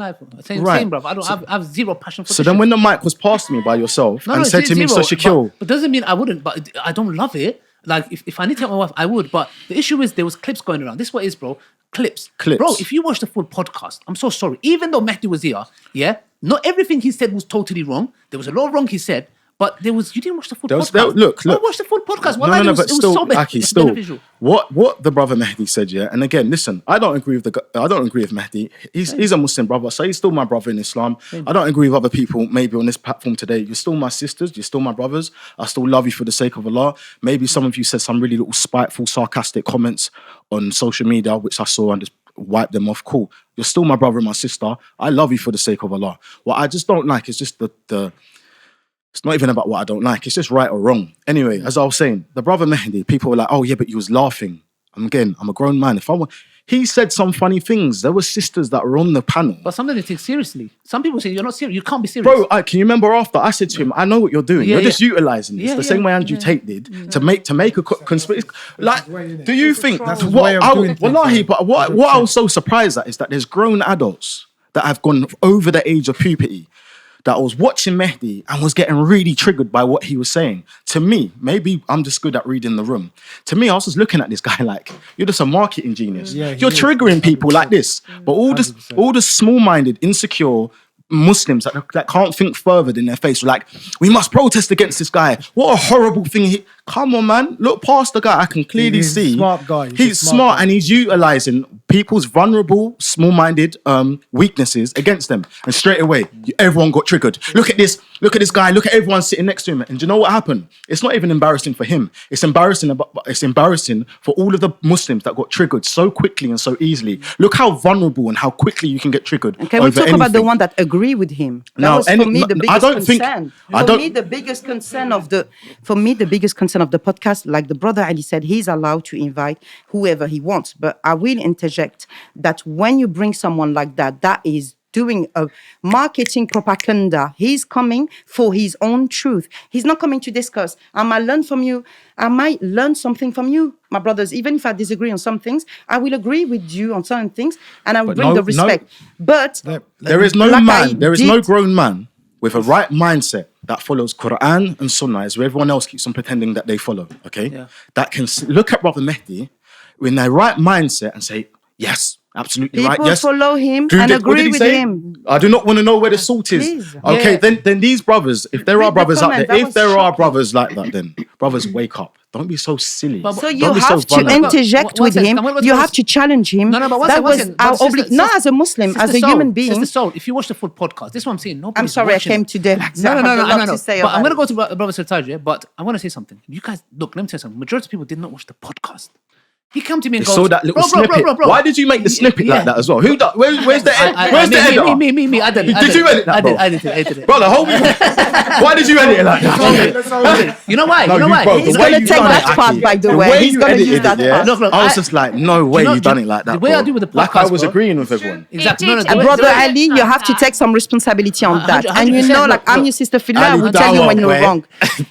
Same, bro. I have zero passion for dishes. So then when the mic was passed to me by yourself and said to me, so Shaquille. But doesn't mean I wouldn't, but I don't love it. Like, if I need to help my wife, I would. But the issue is there was clips going around. This is what it is, bro. Clips. Bro, if you watch the full podcast, I'm so sorry. Even though Mehdi was here, yeah, not everything he said was totally wrong. There was a lot wrong he said, but you didn't watch the full podcast. Look. I watched the full podcast. No, but it was so beneficial. What the brother Mehdi said, yeah, and again, listen, I don't agree with Mehdi. He's a Muslim brother, so he's still my brother in Islam. I don't agree with other people maybe on this platform today. You're still my sisters, you're still my brothers. I still love you for the sake of Allah. Maybe some of you said some really little spiteful, sarcastic comments on social media, which I saw and just wipe them off. Cool. You're still my brother and my sister. I love you for the sake of Allah. What I just don't like is just the it's not even about what I don't like. It's just right or wrong. Anyway, as I was saying, the brother Mehdi, people were like, oh yeah, but you was laughing. I'm a grown man. He said some funny things. There were sisters that were on the panel. But some of them take seriously. Some people say you're not serious. You can't be serious. Bro, can you remember after I said to him, I know what you're doing. You're just utilising this. The same way Andrew Tate did to make a conspiracy. Like, do you think what I was so surprised at is that there's grown adults that have gone over the age of puberty that was watching Mehdi and was getting really triggered by what he was saying. To me, maybe I'm just good at reading the room. To me, I was just looking at this guy like, you're just a marketing genius. You're triggering people like this. But all the small-minded, insecure Muslims that can't think further than their face were like, we must protest against this guy. What a horrible thing. Come on, man. Look past the guy. I can clearly see. He's a smart guy. He's smart and he's utilising people's vulnerable, small-minded weaknesses against them. And straight away, everyone got triggered. Look at this guy. Look at everyone sitting next to him. And do you know what happened? It's not even embarrassing for him. It's embarrassing for all of the Muslims that got triggered so quickly and so easily. Look how vulnerable and how quickly you can get triggered. And can we talk about the one that agree with him? That was for me the biggest concern. For me, the biggest concern of the podcast, like the brother Ali said, he's allowed to invite whoever he wants. But I will interject that when you bring someone like that, that is doing a marketing propaganda. He's coming for his own truth. He's not coming to discuss. I might learn from you. I might learn something from you, my brothers. Even if I disagree on some things, I will agree with you on certain things, and I will bring the respect. But there is no man. There is no grown man with a right mindset that follows Quran and Sunnah, is where everyone else keeps on pretending that they follow, okay? Yeah. That can look at Brother Mehdi in their right mindset and say, yes, absolutely right. People Yes, follow him Dude, and what did agree he with say? him. I do not want to know where the salt is. Please. Okay, Yeah. then these brothers, if there Read are the brothers out comment, there, that if was there are shocking. brothers like that, then brothers, wake up. Don't be so silly. So you Don't be so have to vulnerable. interject One with second, him. I'm gonna go to You this- have to challenge him. No, but one that second, one was second. our But sister- obligation. Not as a Muslim, as Sister a Soul, human being. Sister Soul, if you watch the full podcast, this is what I'm saying. Nobody's I'm sorry I watching came it. today. Like No, that. no, I have a lot no. to say But about I'm going it. to go to Brother Sirtaj, yeah? But I want to say something. You guys, look, let me tell you something. Majority of people did not watch the podcast. He come to me and They goes, saw that little snippet. Why did you make the snippet like that as well? Who? Where's the end? Where's the editor? Me. I did. Did you edit that, bro? I did it. Brother, hold me. Why did you edit it like that? You know why? No, You know why? bro, He's the way gonna you take done that it, part, Aki, by the the way. way He's you gonna edited use it, that yeah? part. Look, I was just like, no way you done it like that, the way bro. I do with the Like I podcast, was bro. agreeing with everyone. Exactly. It did- the it way- Brother the way- Ali, you have to take some responsibility on that. 100%, And you know, like, I'm look, your sister Phila, I Ali will tell you Dawah, when you're boy. wrong.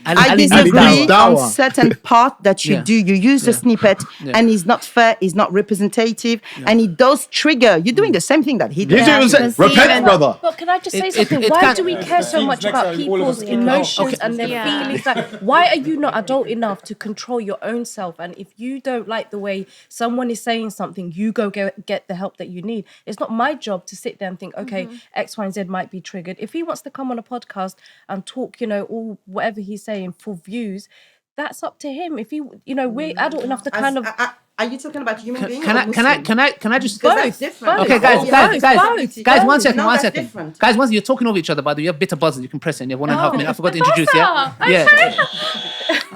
I Ali disagree Dawah. on certain part that you Yeah. do. You use the snippet and it's not fair, it's not representative, and it does trigger. You're doing the same thing that he You did. do it, because repent, even- brother. But can I just say It- something? it Why can't- do we care so much about people's emotions and their Yeah. feelings? Like, why are you not adult enough to control your own self? And if you don't like the way someone is saying something, you go get the help that you need. It's not my job to sit there and think, okay, X, Y, and Z might be triggered. If he wants to come on a podcast and talk, all whatever he's saying for views, that's up to him. If he, we're adult enough to kind of Are you talking about human being? Can I just Because that's different. Okay, Both. guys, Both. one second, No, one that's second. different. Guys, once you're talking over each other, by the way, you have bitter buzzers, you can press it and you have 1.5 minutes. I forgot to introduce, yeah? Yeah.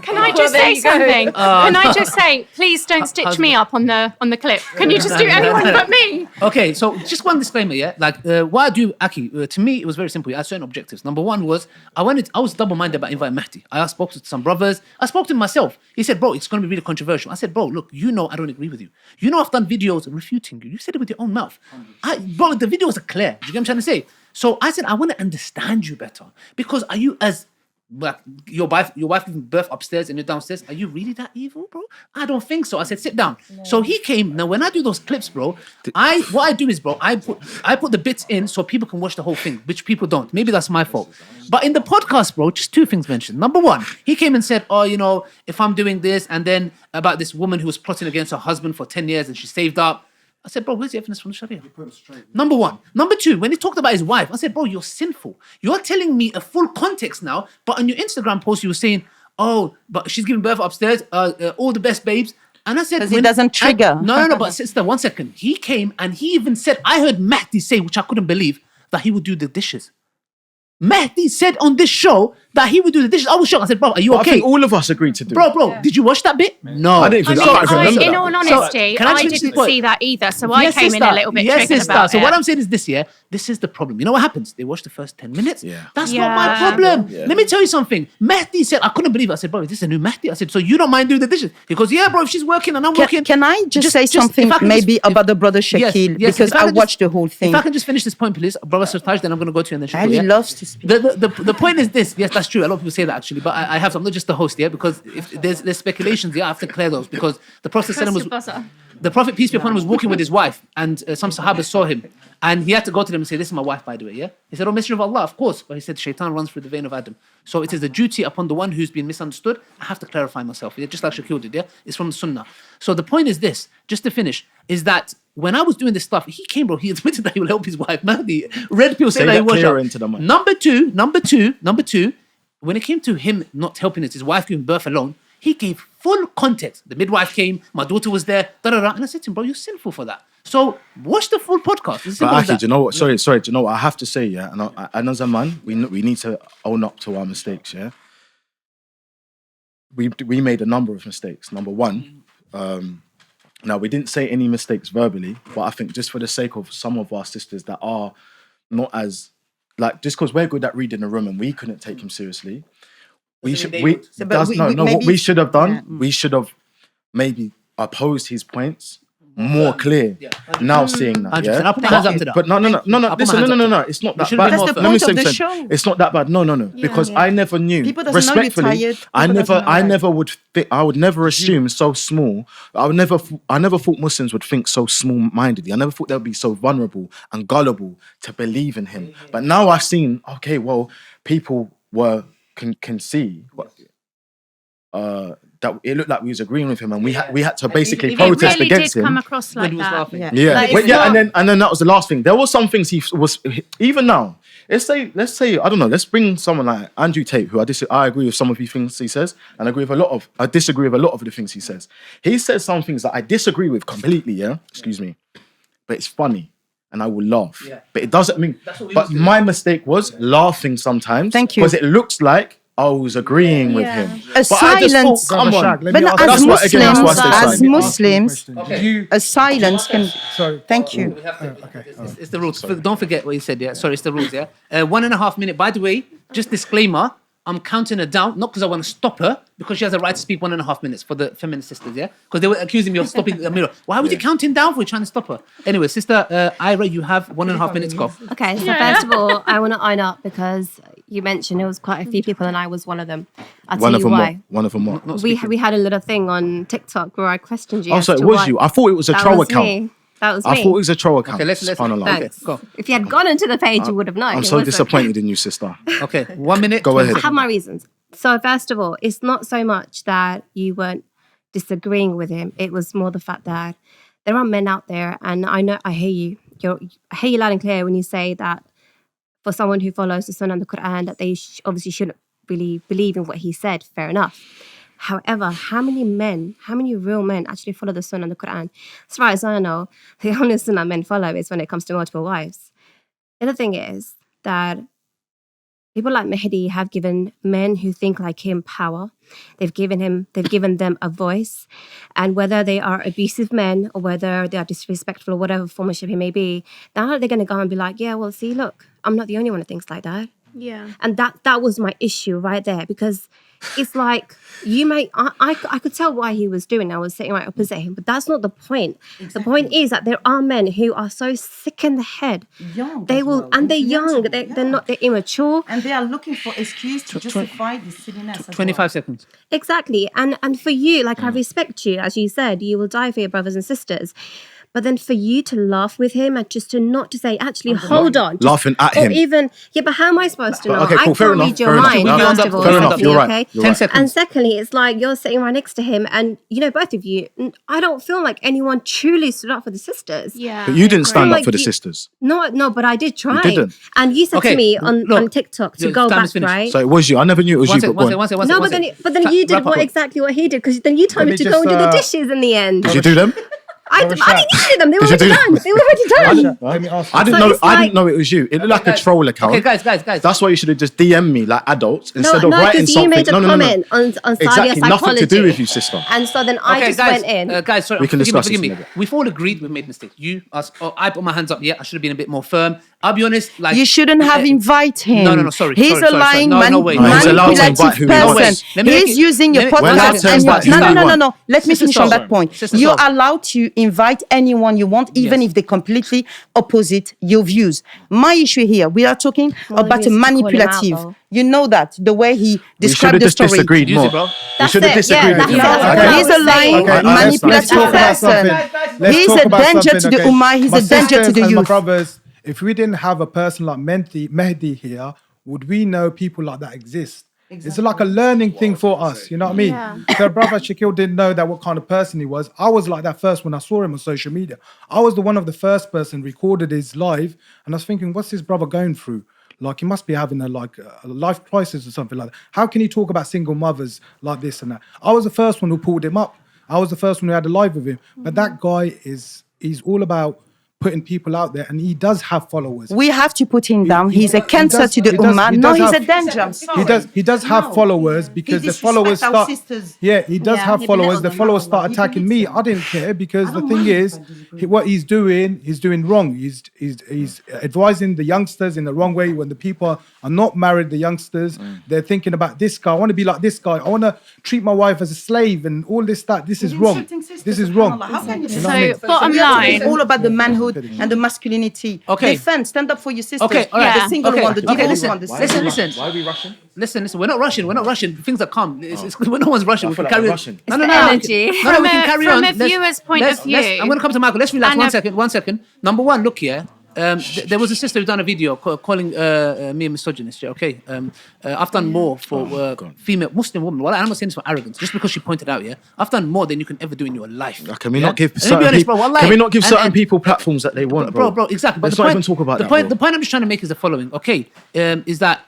Can I just there say you go. something? Can I just say, please don't stitch me up on the clip. Can you just do anyone but me? Okay, so just one disclaimer, yeah? Like, what I do, Aki, to me, it was very simple. I had certain objectives. Number one was, I was double-minded about inviting Mahdi. I spoke to some brothers. I spoke to him myself. He said, bro, it's going to be really controversial. I said, bro, look, I don't agree with you. I've done videos refuting you. You said it with your own mouth. Bro, the videos are clear. Do you get what I'm trying to say? So I said, I want to understand you better. Because are you as... Like your wife giving birth upstairs and you're downstairs. Are you really that evil, bro? I don't think so. I said, sit down. No. So he came. Now, when I do those clips, bro, what I do is, bro, I put the bits in so people can watch the whole thing, which people don't. Maybe that's my fault. But in the podcast, bro, just two things mentioned. Number one, he came and said, oh, if I'm doing this, and then about this woman who was plotting against her husband for 10 years and she saved up. I said, bro, where's the evidence from the Sharia? Number one. Number two, when he talked about his wife, I said, bro, you're sinful. You're telling me a full context now, but on your Instagram post, you were saying, oh, but she's giving birth upstairs, all the best babes. And I said... Because it doesn't trigger. No, but sister, 1 second. He came and he even said, I heard Mahdi say, which I couldn't believe, that he would do the dishes. Mahdi said on this show that he would do the dishes. I was shocked. I said, bro, are you But okay? I think all of us agreed to do it. Bro, did you watch that bit? No. I didn't even I remember mean, that. in all honesty, can I I finish this didn't point? see that either, so I Yes, came in sister. a little bit Yes, triggered sister. about So it. what I'm saying is this, yeah? This is the problem. You know what happens? They watch the first 10 minutes. Yeah. That's not my Yeah. problem. Let me tell you something. Mahdi said, I couldn't believe it. I said, bro, is this a new Mahdi? I said, so you don't mind doing the dishes? He goes, yeah, bro, if she's working and I'm working. Can I just say if something I can maybe just- about the brother Shakil? yes, because if I can watched the whole thing. If I can just finish this point, please. Brother Sirtaj, then I'm going to go to you and then Shakil, Ali yeah? loves to speak. The point is this. Yes, that's true. A lot of people say that actually, but I have. I'm not just the host, yeah. Because if there's speculations, yeah, I have to clear those because the Prophet the Prophet peace be upon him was walking with his wife, and some Sahabas saw him, and he had to go to them and say, "This is my wife, by the way." Yeah. He said, "Oh, Messenger of Allah, of course." But he said, "Shaitan runs through the vein of Adam." So it is a duty upon the one who's been misunderstood. I have to clarify myself. Yeah, just like Shakil did. Yeah, it's from the Sunnah. So the point is this. Just to finish, is that when I was doing this stuff, he came, bro. He admitted that he will help his wife. Mahdi, red pill say that he was. clearer into the mic. Number two. When it came to him not helping his wife giving birth alone, he gave full context. The midwife came, my daughter was there, and I said to him, bro, you're sinful for that. So watch the full podcast. It's But simple as actually, that. do you know what? Sorry. Do you know what I have to say? Yeah, and as a man, we need to own up to our mistakes. Yeah, we made a number of mistakes. Number one, now we didn't say any mistakes verbally, but I think just for the sake of some of our sisters that are not as like, just because we're good at reading the room and we couldn't take him seriously, we should So, but we- what maybe- we should have done. Yeah. We should have maybe opposed his points more clear. Now seeing that, 100%. yeah. I'll put my hands up to that. But no. I'll put my Listen, hands up to no. that. It's not We that shouldn't be bad. more That's the Let me point say of the something. show. It's not that bad. No. Because I never knew. People doesn't know you're Respectfully, tired. I People doesn't know I that. never would think. I would never assume so small. I never thought Muslims would think so small-mindedly. I never thought they'd be so vulnerable and gullible to believe in him. But now I've seen. Okay, well, people can see. That it looked like we was agreeing with him, and we had to basically It protest really against did him. come across like When he was that. laughing. Yeah, Like, but it's yeah, not- and then that was the last thing. There were some things he was even now. Let's say I don't know. Let's bring someone like Andrew Tate, who I agree with some of the things he says, and I disagree with a lot of the things he says. He says some things that I disagree with completely. Yeah, excuse me, but it's funny. And I will laugh, but it doesn't mean. But my mistake was laughing sometimes. Thank you. Because it looks like I was agreeing with him. A But I just thought, silence. come on. But no, That's as why- again, that's why I Muslims, say as silence. Muslims, You, a silence can. sorry. Thank you. We have to, okay. it's the rules. Don't forget what you said. Yeah, sorry, it's the rules. Yeah, 1.5 minutes. By the way, just disclaimer. I'm counting her down, not because I want to stop her, because she has a right to speak 1.5 minutes for the feminist sisters, yeah? Because they were accusing me of stopping Amira. Why would you count him down for trying to stop her? Anyway, sister Ira, you have 1.5 minutes, go. Okay, so first of all, I want to own up because you mentioned there was quite a few people and I was one of them. I'll tell you why. One of them what? We had a little thing on TikTok where I questioned you. Oh, as so it to was why- you. I thought it was a That troll was account. me. That was I me. thought it was a troll account. Okay, let's Subhanallah. Thanks. go. If you had gone into the page, you would have known. I'm It so wasn't. disappointed in you, sister. Okay, 1 minute. Go 20 ahead. I have my reasons. So first of all, it's not so much that you weren't disagreeing with him. It was more the fact that there are men out there, and I hear you. I hear you loud and clear when you say that for someone who follows the Sunnah and the Quran, that they obviously shouldn't really believe in what he said. Fair enough. However, how many real men actually follow the Sunnah and the Quran? As far as I know, the only Sunnah men follow is when it comes to multiple wives. The other thing is that people like Mehdi have given men who think like him power. They've given them a voice. And whether they are abusive men or whether they are disrespectful or whatever form of shape it may be, now they're going to go and be like, yeah, well, see, look, I'm not the only one who thinks like that. Yeah. And that was my issue right there, because it's like I could tell why he was doing it. I was sitting right opposite him, but that's not the point. The point is that there are men who are so sick in the head. Young They as will, well. and they're young. Influential, They're immature. And they are looking for excuse to justify the silliness. as 25 well. seconds. Exactly. And for you, like I respect you, as you said, you will die for your brothers and sisters. But then for you to laugh with him and just to not to say, actually, hold on. Laughing at Or him. even, yeah, but how am I supposed to know? Okay, cool, I fair can't enough, read your fair enough. mind, Fair first enough, of all. fair enough, secondly, you're right, okay? you're 10 right. seconds. And secondly, it's like you're sitting right next to him and, both of you, I don't feel like anyone truly stood up for the sisters. Yeah. But you didn't stand Like up for the you- sisters. No, but I did try. didn't. And you said Okay, to me on look, TikTok to the go time back, is finished. right? So it was you. I never knew it was One you. second, But go on. one second. No, but then you did exactly what he did, because then you told me me to just, go and do the uh, dishes in the end. Did you do them? I didn't need to do them. They were Did you already do done. They were already done. Let me ask you. I didn't So know. it's I like- didn't know it was you. It looked like a troll account. Okay, guys. That's why you should have just DM'd me like adults instead of No, writing because you something. made a No. comment on Sadia Exactly, psychology. nothing to do with you, sister. And so then I Okay, just guys, went in. guys, sorry, We can discuss forgive this me. in a bit. We've all agreed we've made mistakes. You, us, I put my hands up. Yeah, I should have been a bit more firm. I'll be honest. Like You shouldn't have invited him. No, sorry. He's sorry, a sorry. lying, No, wait. No, he's allowed to manipulative invite who he wants. person. Let me make He's it- using your let me- We're allowed podcast to and invite who we want. no. Let me Sister finish on Sol. that point. Sister You're Sol. allowed to invite anyone you want, even Yes. if they completely opposite your views. My issue here, we are talking Well, about he a needs to call him out, manipulative. though. You know that the way he We should described have the just story. disagreed Use more. it, bro. We That's should have it, yeah, disagreed. that's with you. it. Okay. He's a lying, Okay, let's manipulative talk about person. something. Let's He's talk a about danger to something, the okay? Ummah. He's My a danger to sisters the and my youth. brothers, if we didn't have a person like Mehdi here, would we know people like that exist? It's like a learning thing for us, you know what I mean? Yeah. So brother Shaquille didn't know that what kind of person he was. I was like that first when I saw him on social media. I was the one of the first person recorded his live, and I was thinking, what's this brother going through? Like he must be having a life crisis or something like that. How can he talk about single mothers like this and that? I was the first one who pulled him up. I was the first one who had a live with him. But that guy he's all about putting people out there, and he does have followers. We have to put him down. He- He's a he cancer does- to the he does- ummah. he No, does he's have- a danger. I'm sorry. He does have followers because the followers disrespect our start. sisters. Yeah, he does have he followers. belittled The them. followers start attacking me. I didn't care because the thing is, what he's doing wrong. He's advising the youngsters in the wrong way. When the people are not married, the youngsters, they're thinking about this guy. I want to be like this guy. I want to treat my wife as a slave and all this that. This is wrong. This is wrong. How can you You know what I mean? So bottom It's line, all about the manhood and the masculinity. Okay. Defend, stand up for your sisters. Okay, all right. The Yeah. single Okay. one, the Okay, divorced listen. one, the Listen, single listen. Why are we rushing? Listen. We're not rushing. Things are calm. No one's rushing. I We feel can like carry we're on. rushing. No, the no. energy. No, From we a- can carry from on. a viewer's point of view, I'm going to come to Michael. Let's relax. and One second. Number one, look here. There was a sister who done a video calling me a misogynist. Yeah, okay. I've done more for female Muslim women. Well, I'm not saying this for arrogance, just because she pointed out. Yeah, I've done more than you can ever do in your life. Can we Yeah? not give And to be certain honest, people? bro, wallahi, Can we not give and- certain and- people platforms that they want, bro, exactly. But Let's the not point, even talk about the that. point. bro. The point I'm just trying to make is the following. Okay, is that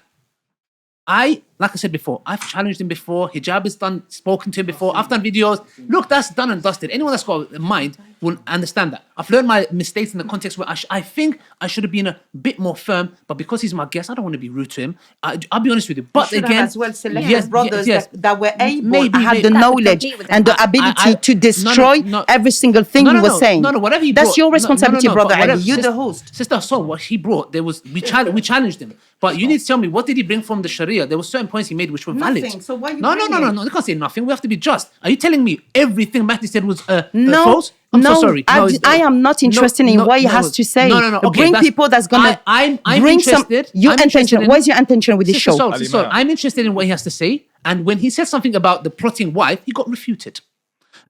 like I said before, I've challenged him before. Hijab is done, spoken to him before. I've done videos. Look, that's done and dusted. Anyone that's got a mind will understand that. I've learned my mistakes in the context where I think I should have been a bit more firm, but because he's my guest, I don't want to be rude to him. I'll be honest with you. But should have again, as well selected brothers that were able, Maybe, had maybe. the knowledge compete with and the ability to destroy every single thing he was saying. No, whatever he That's brought. your responsibility, but brother Ali. whatever- You're the sister- host. Sister, so what he brought, we challenged him. But you need to tell me, what did he bring from the Sharia? There were certain points he made which were valid. Nothing. So why you No, bringing? you can't say nothing. We have to be just. Are you telling me everything Mahdi said was No, false? I'm no, so sorry. I am not interested in what he has to say. No. Okay, bring people that's gonna I'm bring some. interested. Your I'm interested intention. in- What is your intention with this Sister show? Soul, Sister Soul, I'm interested in what he has to say. And when he said something about the plotting wife, he got refuted.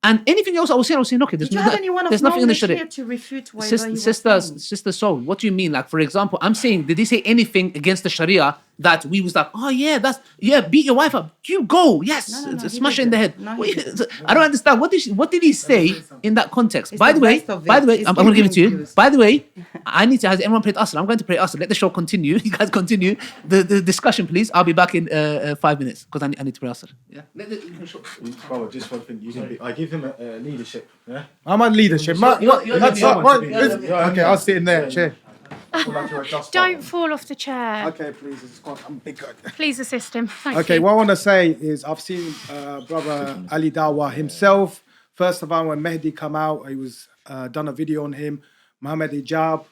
And anything else I was saying, okay, Did you have anyone of there's nothing in the knowledge Sharia. here to refute whatever he was Sister Soul, what do you mean? Like, for example, I'm saying, did he say anything against the Sharia that we was like, oh yeah, beat your wife up. You go, yes, smash her in the head. No, he didn't. I don't understand. What did he say in that context? It's By the the way, best of it. It's I'm going to give it to you. confused. By the way, has everyone prayed Asr? I'm going to pray Asr. Let the show continue. You guys continue the discussion, please. I'll be back in 5 minutes because I need to pray Asr. Yeah. Bro, just one thing. I give him a leadership. Yeah. I'm on leadership. Okay, I'll sit in there, chair. don't fall off the chair. Okay, please. I'm a big guy. Please assist him. Thank Okay, you. what I want to say is I've seen brother Ali Dawah himself. First of all, when Mehdi come out, he was done a video on him. Mohammed Hijab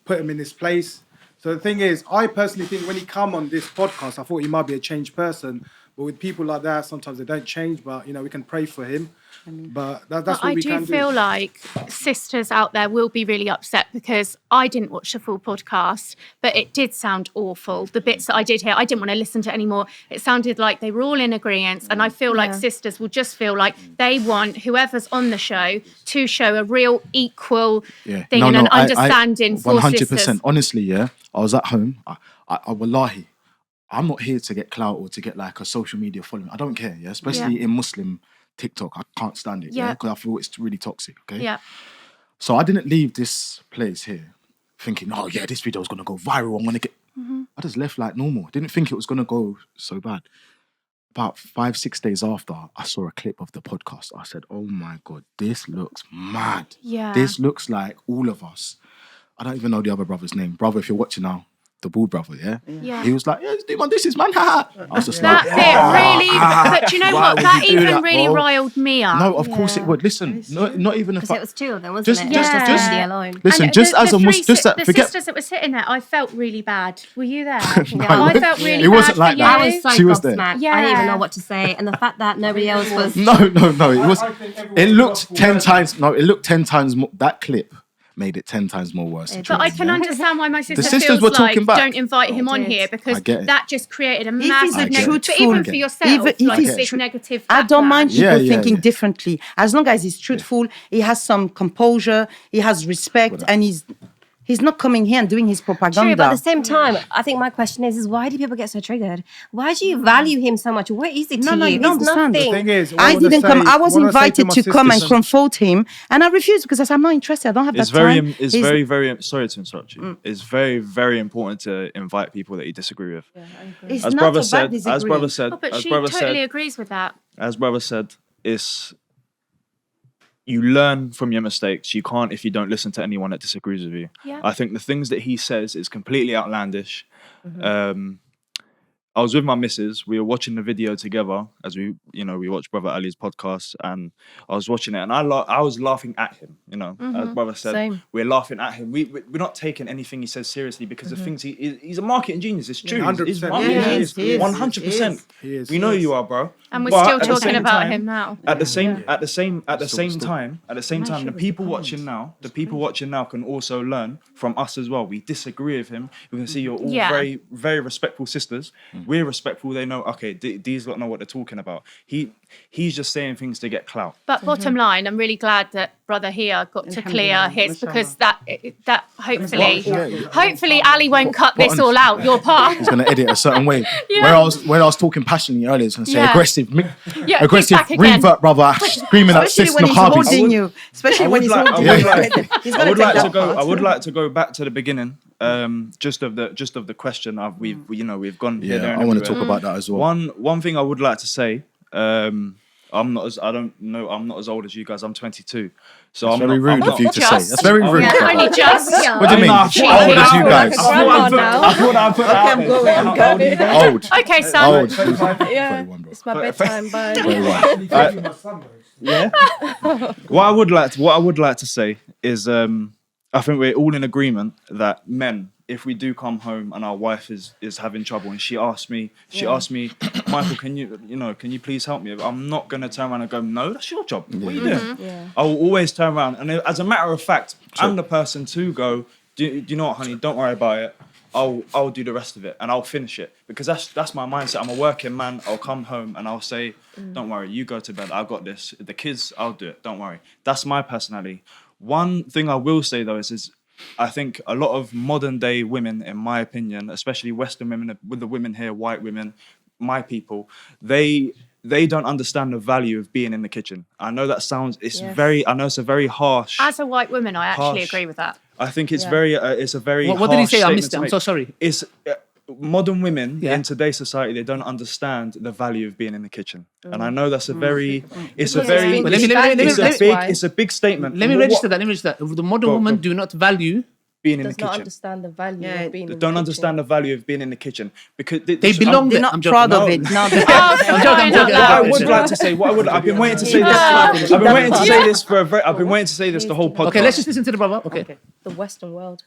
put him in this place. So the thing is, I personally think when he come on this podcast, I thought he might be a changed person. But with people like that, sometimes they don't change. But we can pray for him. But that's But what I we do can feel do. like sisters out there will be really upset because I didn't watch the full podcast, but it did sound awful. The bits that I did hear, I didn't want to listen to anymore. It sounded like they were all in agreement, and I feel like sisters will just feel like they want whoever's on the show to show a real equal thing and an understanding for 100%. sisters. Honestly, yeah, I was at home. I wallahi, I'm not here to get clout or to get like a social media following. I don't care, yeah, especially in Muslim TikTok. I can't stand it, yeah, because I feel it's really toxic, okay? Yeah. So I didn't leave this place here thinking, oh yeah, this video is gonna go viral. I'm gonna get. I just left like normal. I didn't think it was gonna go so bad. About 5-6 days after, I saw a clip of the podcast. I said, oh my God, this looks mad. Yeah. This looks like all of us. I don't even know the other brother's name. Brother, if you're watching now, the bald brother, yeah? Yeah. He was like, yeah, do man, this is man. I was just That like, bit really, but do you know why what? would That you do even that, really bro? riled me up. no, of course it would. Listen, not even if Because it was two of them, wasn't it? just- Mehdi alone. listen, And just the as a three Muslim, just the that, forget. sisters that were sitting there, I felt really bad. Were you there? No, I felt really it wasn't bad like for that. I you. was so She was there. gobsmacked. I didn't Yeah. even know what to say. And the fact that nobody else was... No, it was. It looked 10 times. No, it looked 10 times more. That clip made it 10 times more worse. the But truth, I can yeah? understand why my sister sisters feels were like talking back. don't invite him on did. here because I get it. that just created a he's massive a negative. But truthful- even for yourself, if like he's this true- negative. I don't mind backlash. people Yeah, thinking yeah. differently. As long as he's truthful, he has some composure, he has respect, and he's not coming here and doing his propaganda. True, but at the same time, I think my question is why do people get so triggered? Why do you value him so much? What is it to No, you? you don't He's understand. nothing. The thing is, what I wanna didn't come. say- I was what wanna say invited my to come and sisters- confront him, and I refused because I said, I'm not interested. I don't have It's that time. it's He's- very, very. Sorry to interrupt you. It's very, very important to invite people that you disagree with. It's As not brother about said, disagreeing. Oh, but as she brother totally said, agrees with that. as brother said, it's you learn from your mistakes. You can't if you don't listen to anyone that disagrees with you. Yeah. I think the things that he says is completely outlandish. I was with my missus. We were watching the video together as we watched Brother Ali's podcast, and I was watching it, and I was laughing at him. As Brother said, Same. we're laughing at him. We're not taking anything he says seriously because the things he's a marketing genius. It's true. 100%. He's marketing Yeah, genius. he is. 100%. He is. We know you are, bro. And we're But still at the talking same about time- him now. At the same time, the people watching now can also learn from us as well. We disagree with him. We can see you're all Yeah. very, very respectful sisters. We're respectful. They know, okay, these lot know what they're talking about. He's just saying things to get clout. But bottom line, I'm really glad that Brother here got to clear his, because that hopefully Ali won't cut this all out. Your part. He's going to edit a certain way. Yeah. Where I was talking passionately earlier, I was going to say Yeah. aggressive, Yeah, aggressive he's back again. revert, brother, screaming at Especially sis when he's Nahabi. holding you. Especially when he's holding you. I would like to go back to the beginning. Just of the question. We've gone here, there, Yeah, and I want to everywhere. talk about that as well. One thing I would like to say. I'm not as old as you guys. I'm 22. So It's I'm very not, rude I'm of not, you to say. That's very rude. Yeah, only just. What do you mean? I How old as you guys? I thought I put that out. Old. Okay, son. Old. Yeah, 31, bro. it's my bedtime. Bye. 31. Yeah. What I would like to say is, I think we're all in agreement that men, if we do come home and our wife is having trouble, and she asked me, Michael, can you please help me? I'm not gonna turn around and go, no, that's your job. What are you doing? Yeah. I will always turn around, and as a matter of fact, I'm the person to go, do you know what, honey? Don't worry about it. I'll do the rest of it, and I'll finish it, because that's my mindset. I'm a working man. I'll come home and I'll say, don't worry, you go to bed. I've got this. The kids, I'll do it. Don't worry. That's my personality. One thing I will say though is I think a lot of modern day women, in my opinion, especially Western women, with the women here, white women, my people, they don't understand the value of being in the kitchen. I know that sounds, it's a very harsh. As a white woman, I actually Harsh. agree with that. I think it's Yeah. it's a very What did he harsh say? I statement missed to it. I'm make. so sorry. It's modern women Yeah. in today's society, they don't understand the value of being in the kitchen. And I know that's a very, it's a Because very, it's Well, been let me- it's a that's big, why. it's a big statement. Let me What- register that. The modern Go, women go. do not value. being in the Does not kitchen. understand the value Yeah, of being They in don't the understand the value of being in the kitchen because They belong They're there. not I'm joking. proud of No. it. No, they- I'm joking, What I I'm would joking. like to say, I've been waiting to say this. I've been waiting to say this for I've been waiting to say this the whole podcast. Okay, let's just listen to the brother. Okay. the Western world.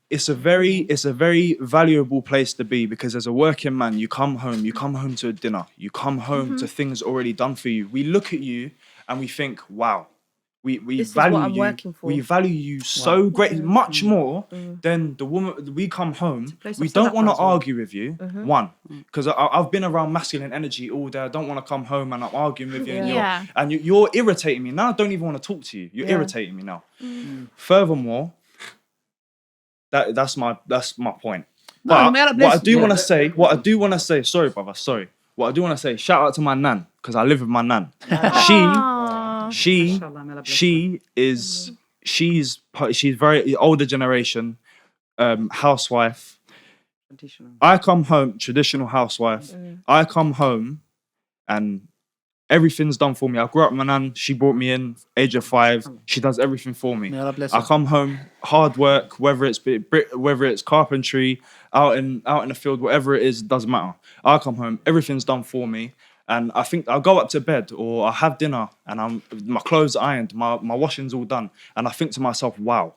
It's a very valuable place to be, because as a working man, you come home to a dinner, you come home to things already done for you. We look at you and we think, wow, we This is value what I'm you. working for. We value you so great, much more than the woman. We come home, place we of don't setup want to as well. argue with you. One, because I've been around masculine energy all day. I don't want to come home and I'm arguing with you, Yeah. and you're irritating me now. I don't even want to talk to you. You're Yeah. irritating me now. Furthermore, that's my point. But man, what I bless do you. want to say, sorry, brother, sorry. What I do want to say, shout out to my nan, because I live with my nan. She's very older generation, housewife. Traditional. I come home, traditional housewife. I come home and everything's done for me. I grew up with my nan. She brought me in, age of 5. She does everything for me. May Allah bless I her. come home, hard work, whether it's carpentry, out in the field, whatever it is, doesn't matter. I come home, everything's done for me. And I think I'll go up to bed or I have dinner and my clothes are ironed, my washing's all done. And I think to myself, wow,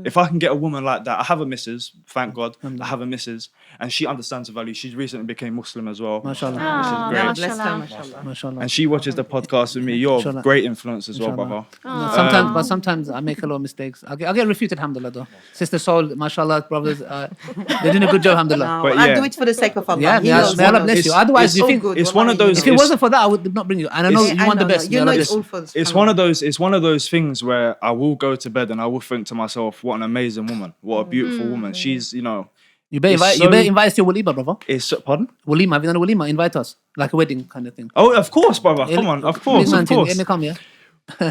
if I can get a woman like that, I have a missus, thank God, I have a missus, and she understands the value. She's recently became Muslim as well. MashaAllah. Oh, great. Bless her, mashallah. mashallah. MashaAllah. And she watches the podcast with me. You're a Inshallah. great influence as well, Inshallah. brother. Sometimes I make a lot of mistakes. I'll get refuted, alhamdulillah, though. Sister Soul, mashallah, brothers, they're doing a good job, alhamdulillah. No, But I yeah. do it for the sake of Allah. Yeah, He may knows Allah what bless knows. you. Otherwise, you all think good, it's wallahi. one of those- if it wasn't for that, I would not bring you. And I know you I want the know, best. You may know Allah it's bless all you. for this. It's one of those things where I will go to bed and I will think to myself, what an amazing woman, what a beautiful woman. She's, You better It's invite us to Walima, brother. pardon? Walima, have you done a Walima? Invite us. Like a wedding kind of thing. Oh, of course, brother. Come on, of course, Big man of thing. course. Let me come here.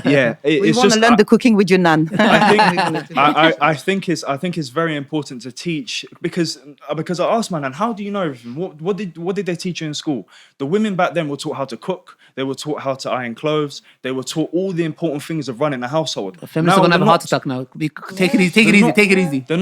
Yeah, We it's want to just learn the cooking with your nan. I think it's very important to teach because I asked my nan, how do you know everything? What did they teach you in school? The women back then were taught how to cook. They were taught how to iron clothes. They were taught all the important things of running a household. Feminists are gonna have a heart attack now. Take it easy. Take it easy. They're